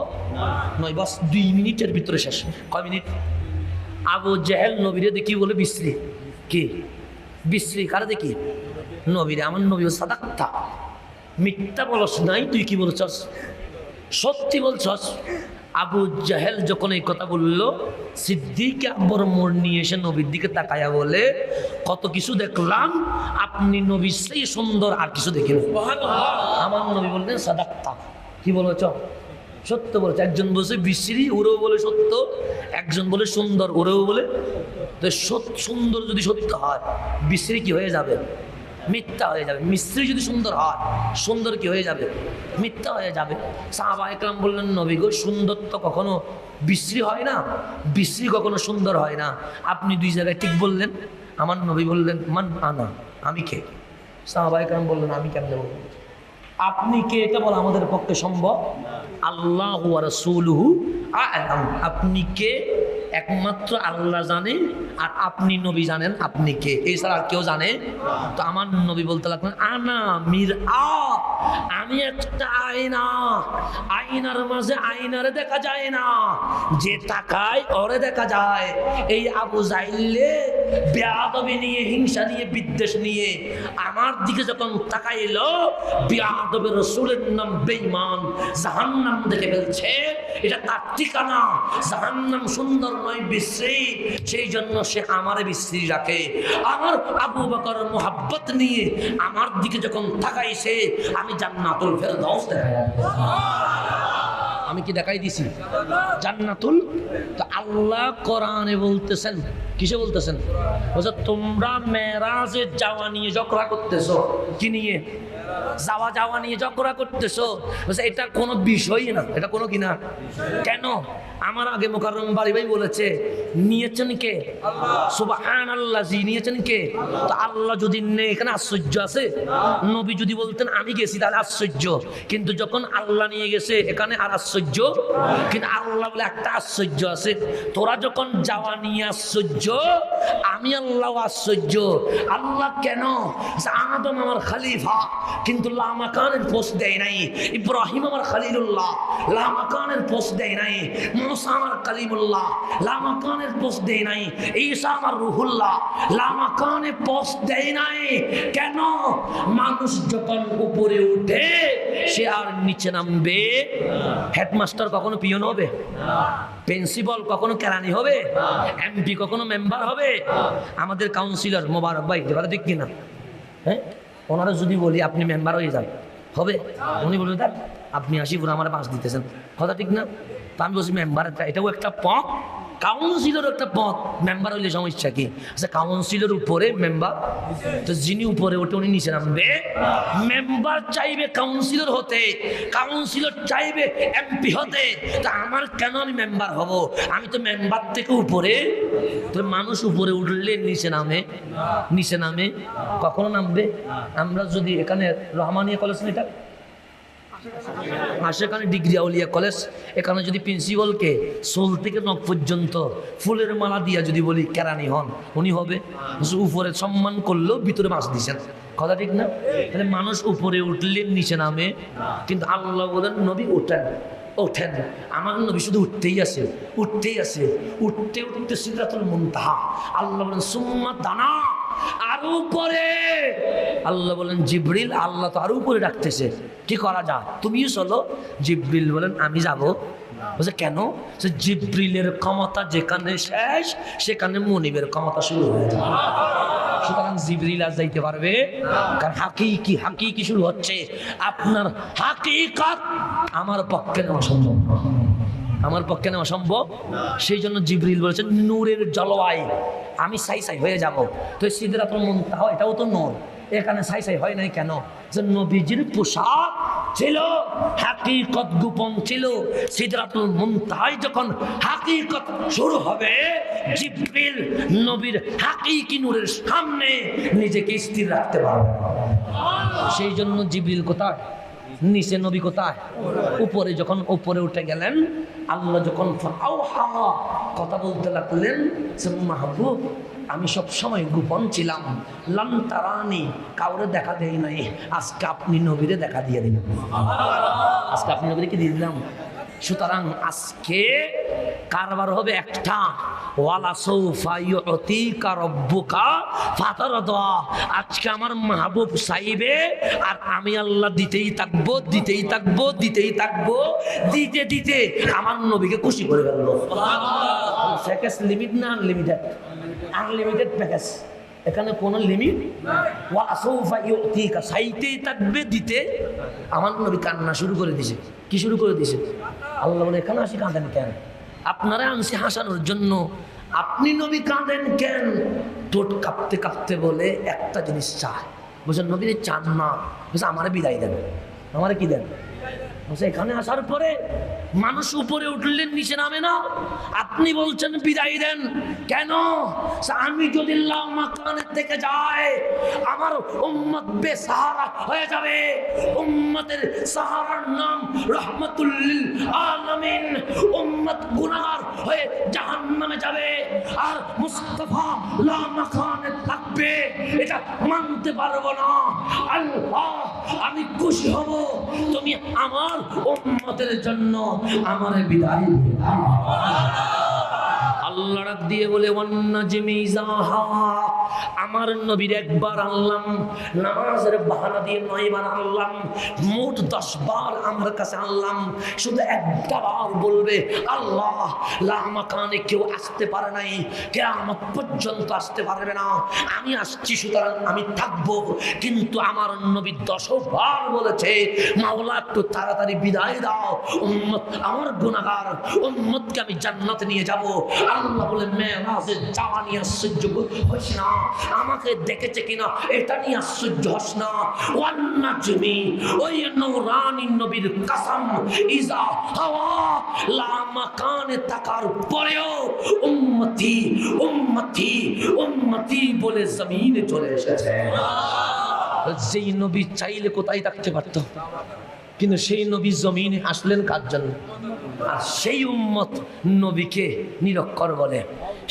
নয়। বাস 2 মিনিটের ভিতরে শেষ। কয় মিনিট? আবু জেহেল নবীরে দেখি বলে বিশ্রী। কি বিশ্রী? কারে দেখি? নবীরে। আমার নবী সাদাক্তা, মিথ্যা বলস নাই, তুই কি বলছস? সত্যি বলছস। আবু জাহেল যখন এই কথা বলল, সিদ্দিক আকবর মোড় নিয়ে এসে নবীর দিকে তাকায়া বলে কত কিছু দেখলাম, আপনি নবী সেই সুন্দর আর কিছু দেখিন। আমার নবী বললেন সাদাক্তা। কি বলেছ? সত্য বলেছে। একজন বলছে বিশ্রী, ওরেও বলে সত্য। একজন বলে সুন্দর, ওরেও বলে। তো সুন্দর যদি সত্য হয়, বিশ্রী কি হয়ে যাবে? মিথ্যা হয়ে যাবে। মিস্ত্রি যদি সুন্দর হয়, সুন্দর কি হয়ে যাবে? মিথ্যা হয়ে যাবে। সাহাবা একরাম বললেন নবী গো, সুন্দর তো কখনো বিশ্রী হয় না, বিশ্রী কখনো সুন্দর হয় না। আপনি 2 জায়গায় ঠিক বললেন। আমার নবী বললেন মান আনা, আমি কে? সাহাবা একরাম বললেন আমি কেমনে বলবো? আপনি কে এটা বলা আমাদের পক্ষে সম্ভব। আল্লাহু ওয়া রাসূলুহু আ'লাম। আপনি কে একমাত্র আল্লাহ জানে, আর আপনি নবী জানেন আপনি কে, এছাড়া আর কেউ জানে? তো আমার নবী বলতে লাগলেন আনা মিরআ, আমি একটা আয়না। আয়নার মাঝে আয়নারে দেখা যায় না, যে তাকায় ওরে দেখা যায়। এই আবু জাইলে বেয়াদবি নিয়ে, হিংসা নিয়ে, বিদ্বেষ নিয়ে আমার দিকে যখন তাকাইলো, বেয়াদবের রাসূলের নাম বেঈমান, জাহান্নাম দেখে ফেলছে। এটা তার ঠিকানা। জাহান্নাম সুন্দর নয়, বিশ্রী। সেই জন্য সে আমারে বিশ্রী রাখে। আমার আবু বকর মোহাব্বত নিয়ে আমার দিকে যখন তাকাইছে, আমি জান্নাতুল ফেরদাউস দেখাই। আমি কি দেখাই দিছি? জান্নাতুল। তো আল্লাহ কোরআনে বলতেছেন, কিসে বলতেছেন? বলছে তোমরা মেরাজে যাওয়া নিয়ে ঝগড়া করতেছো। কি নিয়ে? যাওয়া নিয়ে ঝগড়া করতেছো। বলছে এটা কোনো বিষয়ই না, এটা কোনো কি না। কেন? আমার আগে মুকাররম বাড়ি ভাই বলেছে নিয়েছেন কে? সুবহানাল্লাহ। জি নিয়েছেন কে? তো আল্লাহ যদি নেই, এখানে আশ্চর্য আছে? নবী যদি বলতেন আমি গেছি তাহলে আশ্চর্য, কিন্তু যখন আল্লাহ নিয়ে গেছে এখানে আর আশ্চর্য। কিন্তু আল্লাহ বলে একটা আশ্চর্য আছে, তোরা যখন যাওয়া নিয়ে আশ্চর্য, আমি আল্লাহ আশ্চর্য। আল্লাহ কেন? আদম আমার খলিফা, কিন্তু লামাকানের পোস্ট দেয় নাই। ইব্রাহিম আমার খলিলুল্লাহ, লামাকানের পোস্ট দেয় নাই। মুসা আমার কালিমুল্লাহ, লামাকানের পোস্ট দেয় নাই। ঈসা আমার রুহুল্লাহ, লামাকানে পোস্ট দেয় নাই। কেন? মানুষ যখন উপরে উঠে সে আর নিচে নামবে। হেডমাস্টার কখনো পিয়ন হবে? প্রিন্সিপাল কখনো কেরানি হবে? এমপি কখনো মেম্বার হবে? আমাদের কাউন্সিলর মোবারক ভাই, কথা ঠিক কিনা? হ্যাঁ, ওনারা যদি বলি আপনি মেম্বার হয়ে যান, হবে? উনি বলবেন দেখ আপনি আসিপুর আমার পাশ দিতেছেন, কথা ঠিক না? তো আমি বলছি মেম্বার, এটাও একটা পথ, কাউন্সিলর একটা পথ। মেম্বার হইলে সমস্যা কি? আচ্ছা, কাউন্সিলর উপরে মেম্বার, তো যিনি উপরে ওঠে উনি নিচে নামবে। মেম্বার চাইবে কাউন্সিলর হতে, কাউন্সিলর চাইবে এমপি হতে। তা আমার কেন আমি মেম্বার হব? আমি তো মেম্বার থেকে উপরে। তো মানুষ উপরে উঠলে নিচে নামে, নিচে নামে, কখনো নামবে। আমরা যদি এখানে রহমানিয়া কলেজ, এটা সেখানে ডিগ্রি আউলিয়া কলেজ, এখানে যদি প্রিন্সিপালকে সোল থেকে নখ পর্যন্ত ফুলের মালা দিয়া যদি বলি কেরানি হন, উনি হবে? উপরে সম্মান করলেও ভিতরে বাঁশ দিছেন, কথা ঠিক না? তাহলে মানুষ উপরে উঠলে নিচে নামে, কিন্তু আল্লাহ বলেন নবী ওঠেন, ওঠেন। আমার নবী শুধু উঠতেই আছে, উঠতেই আছে, উঠতে উঠতে সিদরাতুল মুনতাহা। আল্লাহ বলেন সুম্মা দানা, আরো উপরে। আল্লাহ বলেন জিবরিল, আল্লাহ তো আরো উপরে ডাকতেছে, কি করা যায়? তুমিও চলো। জিবরিল বলেন আমি যাব। বলছে কেন? জিবরিলের ক্ষমতা যেখানে শেষ সেখানে মনিবের ক্ষমতা শুরু হয়ে যায়। সুতরাং জিবরিল আজ যাইতে পারবে, কারণ হাকিকি শুরু হচ্ছে। আপনার হাকিকত আমার পক্ষে নেওয়া সম্ভব, আমার পক্ষে নেওয়া সম্ভব। সেই জন্য জিবরিল বলেছেন নূরের জলওয়ায় আমি সাই সাই হয়ে যাব। তো সিদরাতুল মুনতাহা এটাও তো নূর, এখানে সাই সাই হয় নাই কেন? যে নবীজির পোশাক ছিল, হাকিকত গোপন ছিল। সিদরাতুল মুনতাহায় যখন হাকিকত শুরু হবে, জিবরিল নবীর হাকিকি নূরের সামনে নিজেকে স্থির রাখতে পারবে। সেই জন্য জিবরিল কোথায়? নিচে, নবী কোথায়? উপরে। যখন উপরে উঠে গেলেন, আল্লাহ যখন কথা বলতে লাগলেন, মাহবুব আমি সব সময় গোপন ছিলাম, লাম তারানি, কাউরে দেখা দেয় নাই, আজকে আপনি নবীরে দেখা দিয়ে দিলাম, আজকে আপনি নবীরে কি দিয়ে দিলাম। সুতরাং আজকে কারবার হবে একটা, ওয়ালা সাউফা ইউতিকা রাব্বুকা ফাতারদা। আজকে আমার মাহবুব চাইবে আর আমি আল্লাহ দিতেই থাকবো, দিতেই থাকবো, দিতেই থাকবো। দিতে দিতে আমার নবীকে খুশি করে ফেলবো। প্যাকেজ লিমিট না আনলিমিটেড? আনলিমিটেড প্যাকেজ, এখানে কোনো লিমিট। ওয়ালা সাউফা ইউতিকা, চাইতেই থাকবে, দিতে। আমার নবী কান্না শুরু করে দিছে। কি শুরু করে দিছে? আল্লাহ বলে এখানে আসি কাঁদেন কেন? আপনারা আনছি হাসানোর জন্য, আপনি নবী কাঁদেন কেন? ঠোঁট কাঁপতে কাঁপতে বলে একটা জিনিস চায়। বলছেন নবী চান না, বলছে আমারে বিদায় দেন। আমারে কি দেন? বলছে এখানে আসার পরে মানুষ উপরে উঠলেন নিচে নামে না, আপনি বলছেন বিদায় দেন কেন? আমি যদি লামাকানের থেকে যাই, আমার উম্মত বেসাহারা হয়ে যাবে। উম্মতের সাহারার নাম রাহমাতুল লিল আলামিন। উম্মত গুনাহগার হয়ে জাহান্নামে যাবে, আর মুস্তাফা লামাকানে থাকবে, এটা মানতে পারবো না। আল্লাহ আমি খুশি হব তুমি আমার উম্মতের জন্য আমার বিদায় দিয়ে দাও। আল্লাহ ডাক দিয়ে বলে ওয়ান্নাজমি ইযা হাওয়া, আমার নবীর একবার আনলাম, নামাজের বাহানা দিয়ে 9 বার আনলাম, মোট 10 বার আমার কাছে আনলাম। শুধু একটা বার বলবে আল্লাহ লামাকানে কেউ আসতে পারে নাই, কিয়ামত পর্যন্ত আসতে পারবে না, আমি আসছি, সুতরাং আমি থাকবো। কিন্তু আমার নবী 10 বার বলেছে মাওলা একটু তাড়াতাড়ি বিদায় দাও, উম্মত আমার গুনাহগার, উম্মতকে আমি জান্নাতে নিয়ে যাব। আল্লাহ বলে মেরাজে যাওয়া নিয়ে আশ্চর্য হস না, আমাকে দেখেছে কিনা এটা নিয়ে আশ্চর্য হস না। ওয়ান্নাজমি, ওই নূরানী নবীর কসম, ইজা হাওয়া, লামাকানে থাকার পরেও উম্মতি উম্মতি উম্মতি বলে জমিনে চলে এসেছে। যেই নবী চাইলে কোথায় থাকতে পারতো? কিন্তু সেই নবী জমিনে আসলেন কার জন্য? আর সেই উম্মত নবীকে নিরক্ষর বলে,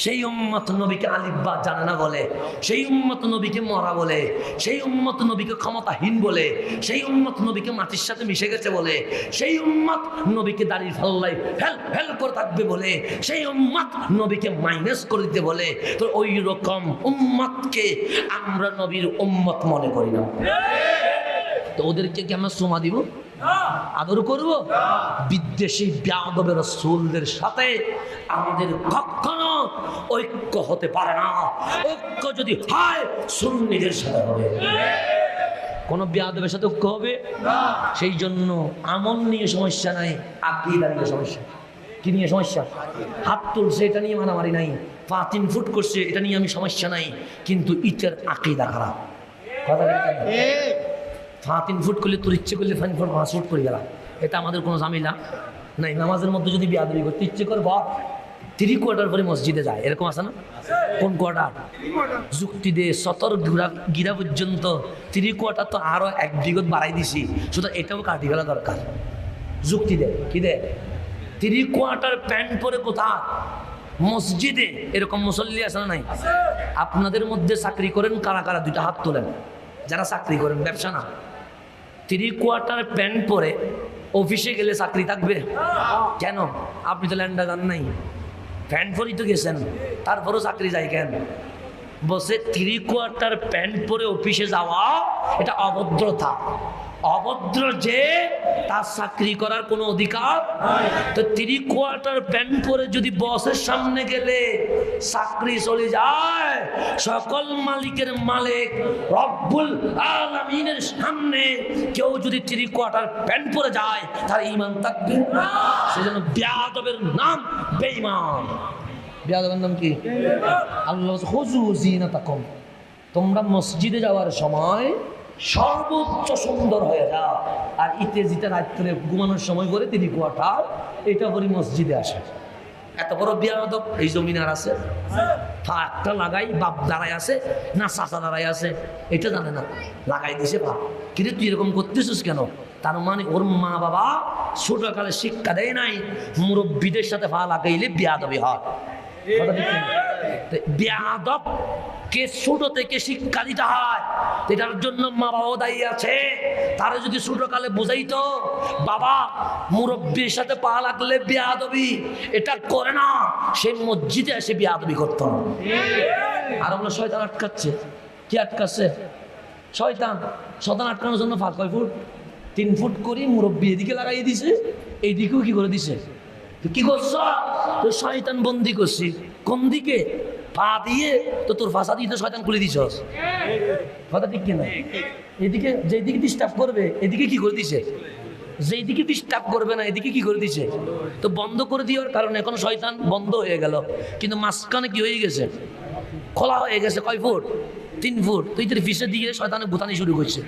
সেই উম্মত নবীকে আলিফ বা জানে না বলে, সেই উম্মত নবীকে মরা বলে, সেই উম্মত নবীকে ক্ষমতাহীন বলে, সেই উম্মত নবীকে মাটির সাথে মিশে গেছে বলে, সেই উম্মত নবীকে দাঁড়িয়ে ফাল্লাই ফেল ফেল করে থাকবে বলে, সেই উম্মত নবীকে মাইনাস করে দিতে বলে। তো ওই রকম উম্মতকে আমরা নবীর উম্মত মনে করি না। তো ওদেরকে কি আমরা সুমা দিব, আদর করব? বিদ্বেষী বেয়াদবের রাসূলদের সাথে আমাদের কখনো ঐক্য হতে পারে না। ঐক্য যদি হয় সুন্নিদের সাথে হবে, কোন বেয়াদবের সাথে ঐক্য হবে না। সেই জন্য আমল নিয়ে সমস্যা নাই, আকীদা নিয়ে সমস্যা। কি নিয়ে সমস্যা? হাত তুলছে এটা নিয়ে মারামারি নাই, 5-3 ফুট করছে এটা নিয়ে আমি সমস্যা নাই, কিন্তু ইটের আকীদা খারাপ। কথা ঠিক? 5-3 ফুট করলে তোর ইচ্ছে করলে 5 ফুট করে গেলাম, এটা আমাদের কোনো ঝামেলা নাই। নামাজের মধ্যে যদি বিয়াদবি করতে ইচ্ছে করে বা 3 কোয়ার্টার পরে মসজিদে যায়, এরকম আছে না? কোন কোয়ার্টার? যুক্তি দে, সতর গিরা পর্যন্ত 3 কোয়ার্টার তো আরো 1 বিঘত বাড়াই দিছি, সুতরাং এটাও কাটি ফেলা দরকার। যুক্তি দে, কি দে? 3 কোয়ার্টার প্যান্ট পরে কোথায় মসজিদে? এরকম মুসল্লি আছে না নাই? আপনাদের মধ্যে চাকরি করেন কারা কারা? 2টা হাত তোলেন। যারা চাকরি করেন, ব্যবসা না। 3 কোয়ার্টার প্যান্ট পরে অফিসে গেলে চাকরি থাকবে কেন? আপনি তো ল্যান্ডা যান নাই, প্যান্ট পরেই তো গেছেন, তারপরও চাকরি যায় কেন? বসে 3 কোয়ার্টার প্যান্ট পরে অফিসে যাওয়া এটা অভদ্রতা। অভদ্র যে তার চাকরি করার কোনো অধিকার তো 3 কোয়ার্টার প্যান্ট পরে যদি বসের সামনে গেলে চাকরি চলে যায়, সকল মালিকের মালিক রব্বুল আলামিনের সামনে কেউ যদি 3 কোয়ার্টার প্যান্ট পরে যায় তার ঈমান থাকবে? সেজন্য বেয়াদবের নাম বেঈমান। বেয়াদবের নাম কি? আল্লাহ খুযু যিনাতাকুম, তোমরা মসজিদে যাওয়ার সময় সর্বোচ্চ সুন্দর হয়ে যাও। আর ইতে যেটা রাত্রে ঘুমানোর সময় করে 3 কোয়ার্টার এটা করে মসজিদে আসে। এত বড় বেয়াদব এই জমিন আর আছে? একটা লাগাই বাপ দাঁড়ায় আছে না চাচা দাঁড়ায় আছে এটা জানে না, লাগাই দিছে বাপ। কিন্তু তুই এরকম করতেছিস কেন? তার মানে ওর মা বাবা ছোটকালে শিক্ষা দেয় নাই মুরব্বীদের সাথে পা লাগাইলে বেয়াদবি হয়। বেয়াদব কে ছোট থেকে শিক্ষা দিতে হয়, এটার জন্য মা বাবাও দায়ী আছে। তারা যদি ছোটকালে বুঝাইতো বাবা মুরব্বীর সাথে পা লাগলে বেয়াদবি এটা করে না, সে মসজিদে এসে বেয়াদবি করতো না। আর আমরা শয়তান আটকাচ্ছে। কি আটকাচ্ছে? শয়তান আটকানোর জন্য 5 ফুট 3 ফুট করি মুরব্বী এদিকে লাগাই দিছে, এইদিকেও কি করে দিছে। কি করছ? তো শয়তান বন্দি করছি। কোন দিকে? পা দিয়ে তো তোর ভাষা দিয়ে তো শয়তান খুলে দিছস। কথা ঠিক কিনা? এদিকে যেদিকে ডিস্টার্ব করবে এদিকে কি করে দিছে, যেদিকে ডিস্টার্ব করবে না এদিকে কি করে দিছে। তো বন্ধ করে দেওয়ার কারণে এখন শয়তান বন্ধ হয়ে গেল, কিন্তু মাঝখানে কি হয়ে গেছে? খোলা হয়ে গেছে। কয় ফুট? 3 ফুট। তুই তোর ফিসে দিয়ে শয়তানে গুতানি শুরু করছে।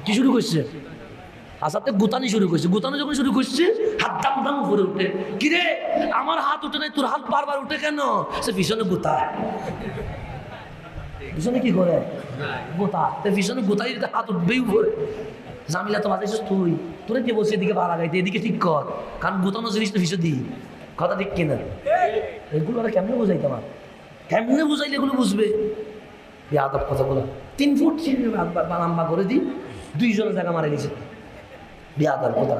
কি শুরু করছে? আসাতে গুতানি শুরু করছে। গুতানো যখন শুরু করছে হাত দাম দাম উপরে উঠে, কিরে আমার হাত উঠে নাই, তোর হাত বারবার উঠে কেন? সে পিছনে গুতায়। পিছনে কি করে? গোতা। পিছনে গোতাই দিতে হাত উঠবেই উপরে। জামিলা তো বাজাইছিস তুই, তোরে কে বলছে এদিকে পা লাগাইতে, এদিকে ঠিক কর, কারণ গোতানো জিনিস তো পিছনে দিই। কথা ঠিক কিনা? এগুলো ওরা কেমনে বোঝাইতে আমার? কেমনে বুঝাইলে এগুলো বুঝবে? বেয়াদব কথাগুলো। 3 ফুট লম্বা করে দিই, 2 জনের জায়গা মারা গেছে। বেয়াদব কথা।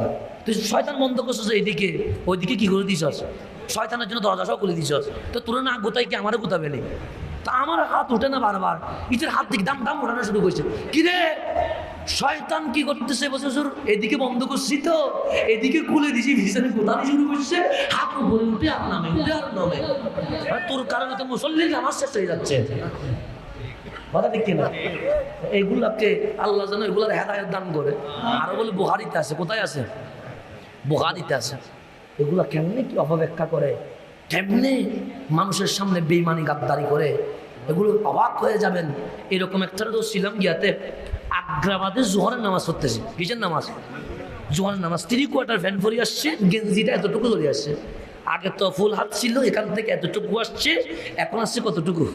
তুই শয়তান বন্ধ করছিস এইদিকে, ওইদিকে কি করে দিছস? শয়তানের জন্য দরজা সব খুলে দিছস। তো তোর না গোতাই কি আমারও গোতাবে নেই? তা আমার হাত উঠে না বারবার, ইটের হাত দিকে দাম দাম উঠানো শুরু করছে। কিরে শয়তান কি করতেছে? বছর এদিকে বন্ধ করছি তো এদিকে খুলে দিছি, ভিসানে গোতানি শুরু করছে, হাত উপরে উঠে আর নামে, উঠে আর নামে। তোর কারণে তো মুসল্লির নামাজ শেষ হয়ে যাচ্ছে। কথা ঠিক কিনা? এগুলাকে আল্লাহ যেন এগুলার হেদায়েত দান করে। আরো বলে বুখারীতে আছে। কোথায় আছে? বুখারীতে আছে। এগুলা কেমনে কি অপব্যাখ্যা করে, কেমনে মানুষের সামনে বেঈমানি গাদ্দারি করে, এগুলো অবাক হয়ে যাবেন। এরকম একটা তো ছিলাম গিয়াতে আগ্রাবাদে জোহরের নামাজ পড়তেছি। কিসের নামাজ? জোহরের নামাজ। 3 কোয়ার্টার ফ্যান পরে আসছে, গেঞ্জিটা এতটুকু ধরে আসছে। আগে তো ফুল হাত ছিল, এখান থেকে এতটুকু আসছে, এখন আসছে কতটুকু?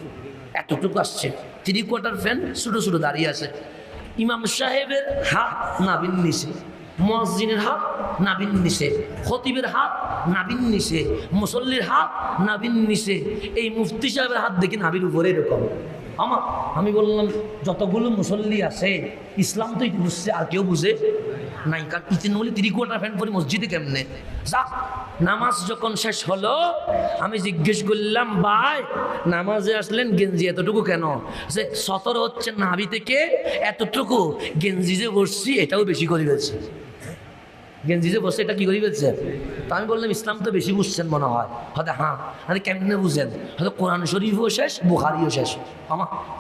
এতটুকু আসছে। 3 কোয়ার্টার ফ্যান ছোটো ছোটো দাঁড়িয়ে আছে। ইমাম সাহেবের হাত নাভির নিচে, মুয়াজ্জিনের হাত নাভির নিচে, খতিবের হাত নাভির নিচে, মুসল্লির হাত নাভির নিচে, এই মুফতি সাহেবের হাত দেখি নাভির উপরে এরকম। আমি বললাম যতগুলো মুসল্লি আছে ইসলাম তো বুঝছে, আর কেউ বুঝে নাই। কারণ ইতিন বলি 3/4 প্যান্ট পরে মসজিদে কেমনে যাক। নামাজ যখন শেষ হলো আমি জিজ্ঞেস করলাম, ভাই নামাজে আসলেন গেঞ্জি এতটুকু কেন? যে 17 হচ্ছে নাভি থেকে এতটুকু, গেঞ্জি যে বসছি এটাও বেশি করে ফেলছে। গেঞ্জি যে বসছে এটা কি করে ফেলছে? তো আমি বললাম ইসলাম তো বেশি বুঝছেন মনে হয়। হয়তো হ্যাঁ, আরে কেমনে বুঝেন? হয়তো কোরআন শরীফও শেষ, বুখারিও শেষ।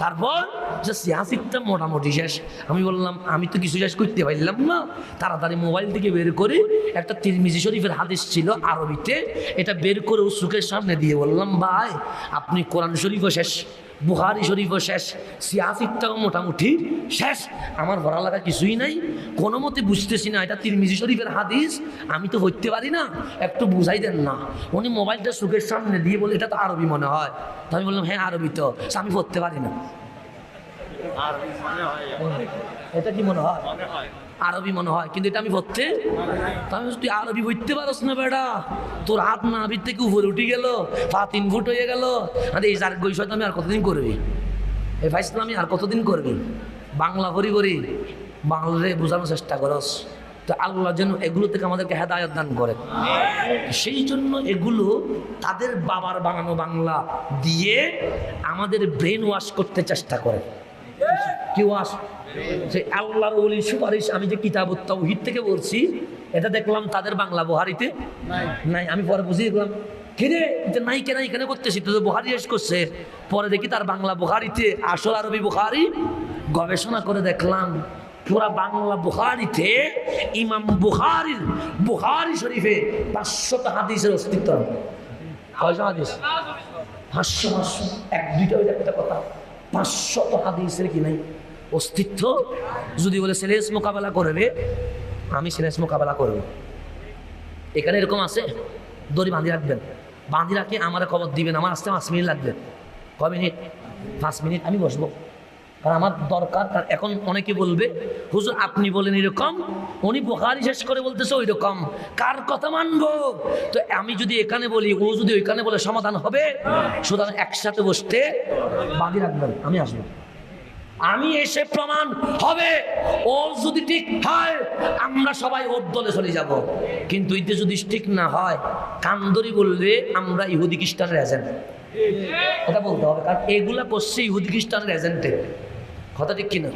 তারপর যে সিয়াসিকটা মোটামুটি শেষ। আমি বললাম আমি তো কিছু শেষ করতে পারলাম না। তাড়াতাড়ি মোবাইল থেকে বের করে একটা তিরমিজি শরীফের হাদিস ছিল আরবিতে, এটা বের করে চোখের সামনে দিয়ে বললাম, ভাই আপনি কোরআন শরীফও শেষ, বুখারি শরীফও শেষ, সিয়াসিকটাও মোটামুটি শেষ, আমার ভরা লাগা কিছুই নাই, কোনো মতে বুঝতেছি না এটা তিরমিজি শরীফের হাদিস, আমি তো হইতে পারি না, একটু বুঝাই দেন না। উনি মোবাইলটা চোখের সামনে দিয়ে বলে এটা তো আরবি মনে হয়। তো আমি বললাম হ্যাঁ আরবি তো, আমি পড়তে পারি না। এটা কি মনে হয়? আরবি মনে হয়, কিন্তু এটা আমি পড়তে। তুই আরবি পড়তে পারস না বেটা, তোর হাত নাভির থেকে উপরে উঠে গেল, পা 3 ফুট হয়ে গেল। আরে এই যার গৈশত আমি আর কতদিন করবি? এই ফাইসলামি আর কতদিন করবি? বাংলা করি বাংলারে বোঝানোর চেষ্টা করস। তো আল্লাহ যেন এগুলো থেকে আমাদেরকে হেদায়েত দান করে। সেই জন্য এগুলো তাদের বাবার বানানো বাংলা দিয়ে আমাদের ব্রেন ওয়াশ করতে চেষ্টা করে। কি ওয়াশ? যে আল্লাহর ওলির সুপারিশ আমি যে কিতাবুত তাওহীদ থেকে বলছি, এটা দেখলাম তাদের বাংলা বুখারীতে নাই। আমি পরে বুঝিয়ে দেখলাম কিরে এটা নাই কেন এখানে করতেছি, তো বুখারী শেষ করছে। পরে দেখি তার বাংলা বুখারীতে আসল আরবি বুখারী, গবেষণা করে দেখলাম পুরা বাংলা বুখারীতে ইমাম বুখারীর বুখারী শরীফে 500টা হাদিসের অস্তিত্ব। কয়টা হাদিস? 500 এক-দুইটা ওই একটা কথা, 500 হাদিসের কি নাই অস্তিত্ব। যদি বলে সিরিয়াস মোকাবেলা করবে, আমি সিরিয়াস মোকাবেলা করব। এখানে এরকম আছে, দড়ি বাঁধি রাখবেন, বাঁধি রাখে আমার খবর দিবেন। আমার আসতে 5 মিনিট লাগবে। কয় মিনিট? 5 মিনিট আমি বসবো, কারণ আমার দরকার। কারণ এখন অনেকে বলবে হুজুর আপনি বলেন এরকম, উনি বুখারী শেষ করে বলতেছে ওই রকম, কার কথা মানবো? তো আমি যদি এখানে বলি, ও যদি ওইখানে বলে, সমাধান হবে? সুতরাং একসাথে বসতে বাঁধি রাখবেন, আমি আসবো, আমি এসে প্রমাণ হবে। ও যদি ঠিক হয় আমরা সবাই ওর দলে চলে যাব, কিন্তু এতে যদি ঠিক না হয় কান্দরি বলবে আমরা ইহুদি খ্রিস্টানের এজেন্ট। কথা বলতে হবে, কারণ এগুলা করছে ইহুদি খ্রিস্টানের এজেন্টে। কথা ঠিক কিনা?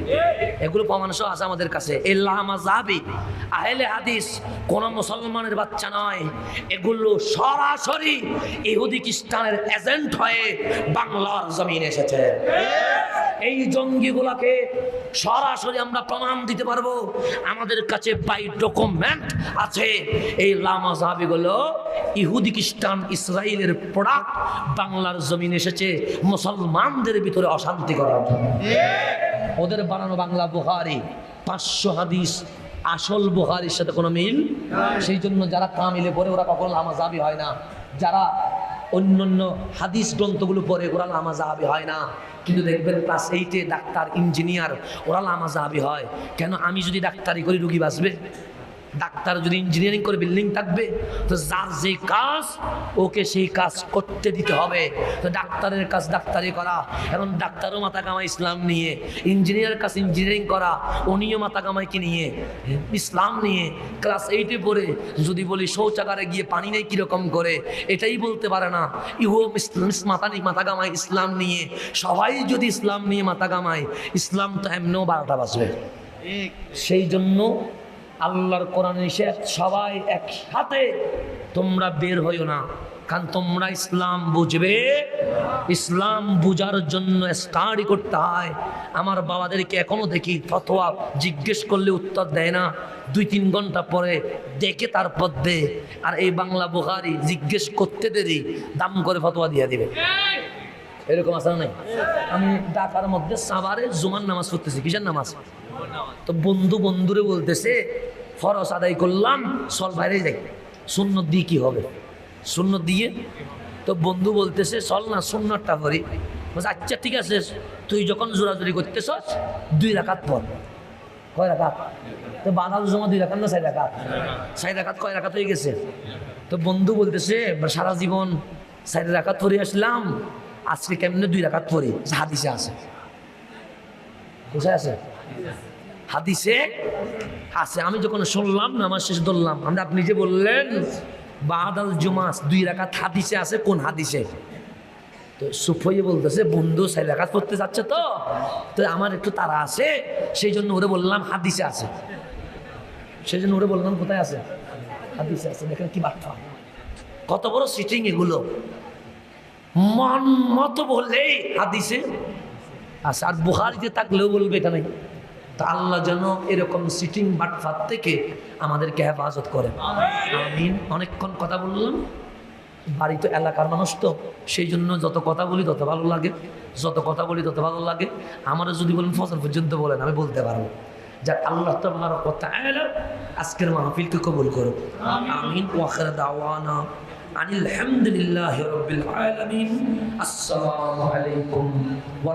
এগুলো প্রমাণ সহ আছে আমাদের কাছে। আহলে হাদিস কোন মুসলমানের বাচ্চা নয়, এগুলো সরাসরি ইহুদি খ্রিস্টানের এজেন্ট হয়ে বাংলার জমিনে এসেছে। এই জঙ্গিগুলাকে সরাসরি আমরা প্রমাণ দিতে পারবো, আমাদের কাছে বাই ডকুমেন্ট আছে। এই লামাজাবিগুলো ইহুদি খ্রিস্টান ইসরায়েলের প্রোডাক্ট, বাংলার জমিনে এসেছে মুসলমানদের ভিতরে অশান্তি করার জন্য। ওদের বানানো বাংলা বুখারী 500 হাদিস আসল বুখারীর সাথে কোনো মিল। সেই জন্য যারা কামিলে পড়ে ওরা কখনো লামাজাবি হয় না, যারা অন্যান্য হাদিস গ্রন্থগুলো পড়ে ওরা লামাজাবি হয় না। কিন্তু দেখবেন ক্লাস 8-এ ডাক্তার, ইঞ্জিনিয়ার, ওরা লামাজাবি হয়। কেন? আমি যদি ডাক্তারি করি রুগী বাঁচবে, ডাক্তার যদি ইঞ্জিনিয়ারিং করে বিল্ডিং থাকবে, তো যার যে কাজ ওকে সেই কাজ করতে দিতে হবে। তো ডাক্তারের কাজ ডাক্তারি করা, এখন ডাক্তারও মাথা কামায় ইসলাম নিয়ে, ইঞ্জিনিয়ারের কাজ ইঞ্জিনিয়ারিং করা, উনিও মাথা কামায় কি নিয়ে? ইসলাম নিয়ে। ক্লাস 8-এ পড়ে যদি বলি শৌচাগারে গিয়ে পানি নেই কীরকম করে, এটাই বলতে পারে না। ইহো মাথা কামায় ইসলাম নিয়ে। সবাই যদি ইসলাম নিয়ে মাথা কামায়, ইসলাম তো এমনিও 12টা বাজবে। সেই জন্য আল্লাহর কোরআন নিষেধ, সবাই একসাথে তোমরা বের হইও না, কারণ তোমরা ইসলাম বুঝবে। ইসলাম বুঝার জন্য স্টাডি করতে হয়। আমার বাবাদেরকে এখনো দেখি ফতোয়া জিজ্ঞেস করলে উত্তর দেয় না, 2-3 ঘন্টা পরে দেখে তারপর দে। আর এই বাংলা বুখারী জিজ্ঞেস করতে দেরি, দাম করে ফতোয়া দিয়ে দিবে। এরকম আছে না? নাই? আমি ঢাকার মধ্যে সাভারে জুমার নামাজ পড়তেছি। কিসের নামাজ? তো বন্ধুরে বলতেছে ফরজ আদায় করলাম, চল বাইরে যাই, সুন্নত দিয়ে কি হবে? সুন্নত দিয়ে তো বন্ধু বলতেছে চল না সুন্নতটা করি। আচ্ছা ঠিক আছে, তুই যখন জোরাজুরি করতেছ 2 রাকাত পড়। কয় রাকাত? তো বাদাল জমা 2 রাকাত না 4 রাকাত? 4 রাকাত কয় রাকাত হয়ে গেছে? তো বন্ধু বলতেছে সারা জীবন 4 রাকাত পড়ে আসলাম, আজকে কেমনে 2 রাকাত পড়ি? হাদিসে আছে। কোথায় আছে? হাদিসে আছে। আমি যখন শুনলাম নামাজ শেষ ধরলাম, আমরা আপনি যে বললেন বাদাল জুমা 2 রাকাত হাদিসে আছে, কোন হাদিসে? তো সুফইয়ে বলতেছে বন্ধু 4 রাকাত পড়তে যাচ্ছে, তো তো আমার একটু তাড়া আছে, সেই জন্য ওরে বললাম হাদিসে আছে। সেই জন্য ওরে বললাম কোথায় আছে? হাদিসে আছে। দেখেন কি বার্তা, কত বড় সিটিং এগুলো। মন মতো বললেই হাদিসে আছে, আর বুখারীতে থাকলেও বলবে এটা নাই। তা আল্লাহ যেন এরকম সিটিং বাটফাত থেকে আমাদেরকে হেফাজত করে। আমিন। অনেকক্ষণ কথা বললাম, বাড়ি তো এলাকার মানুষ, তো সেই জন্য যত কথা বলি তত ভালো লাগে, যত কথা বলি তত ভালো লাগে। আমারও যদি বলেন ফজর পর্যন্ত বলেন, আমি বলতে পারবো। যাক, আল্লাহ তাবারক ওয়া তাআলা আজকের মাহফিলকে কবুল করুক। আমিন। ওয়া আখির দাওয়ানা আনিল হামদুলিল্লাহি রাব্বিল আলামিন। আসসালামু আলাইকুম ওয়া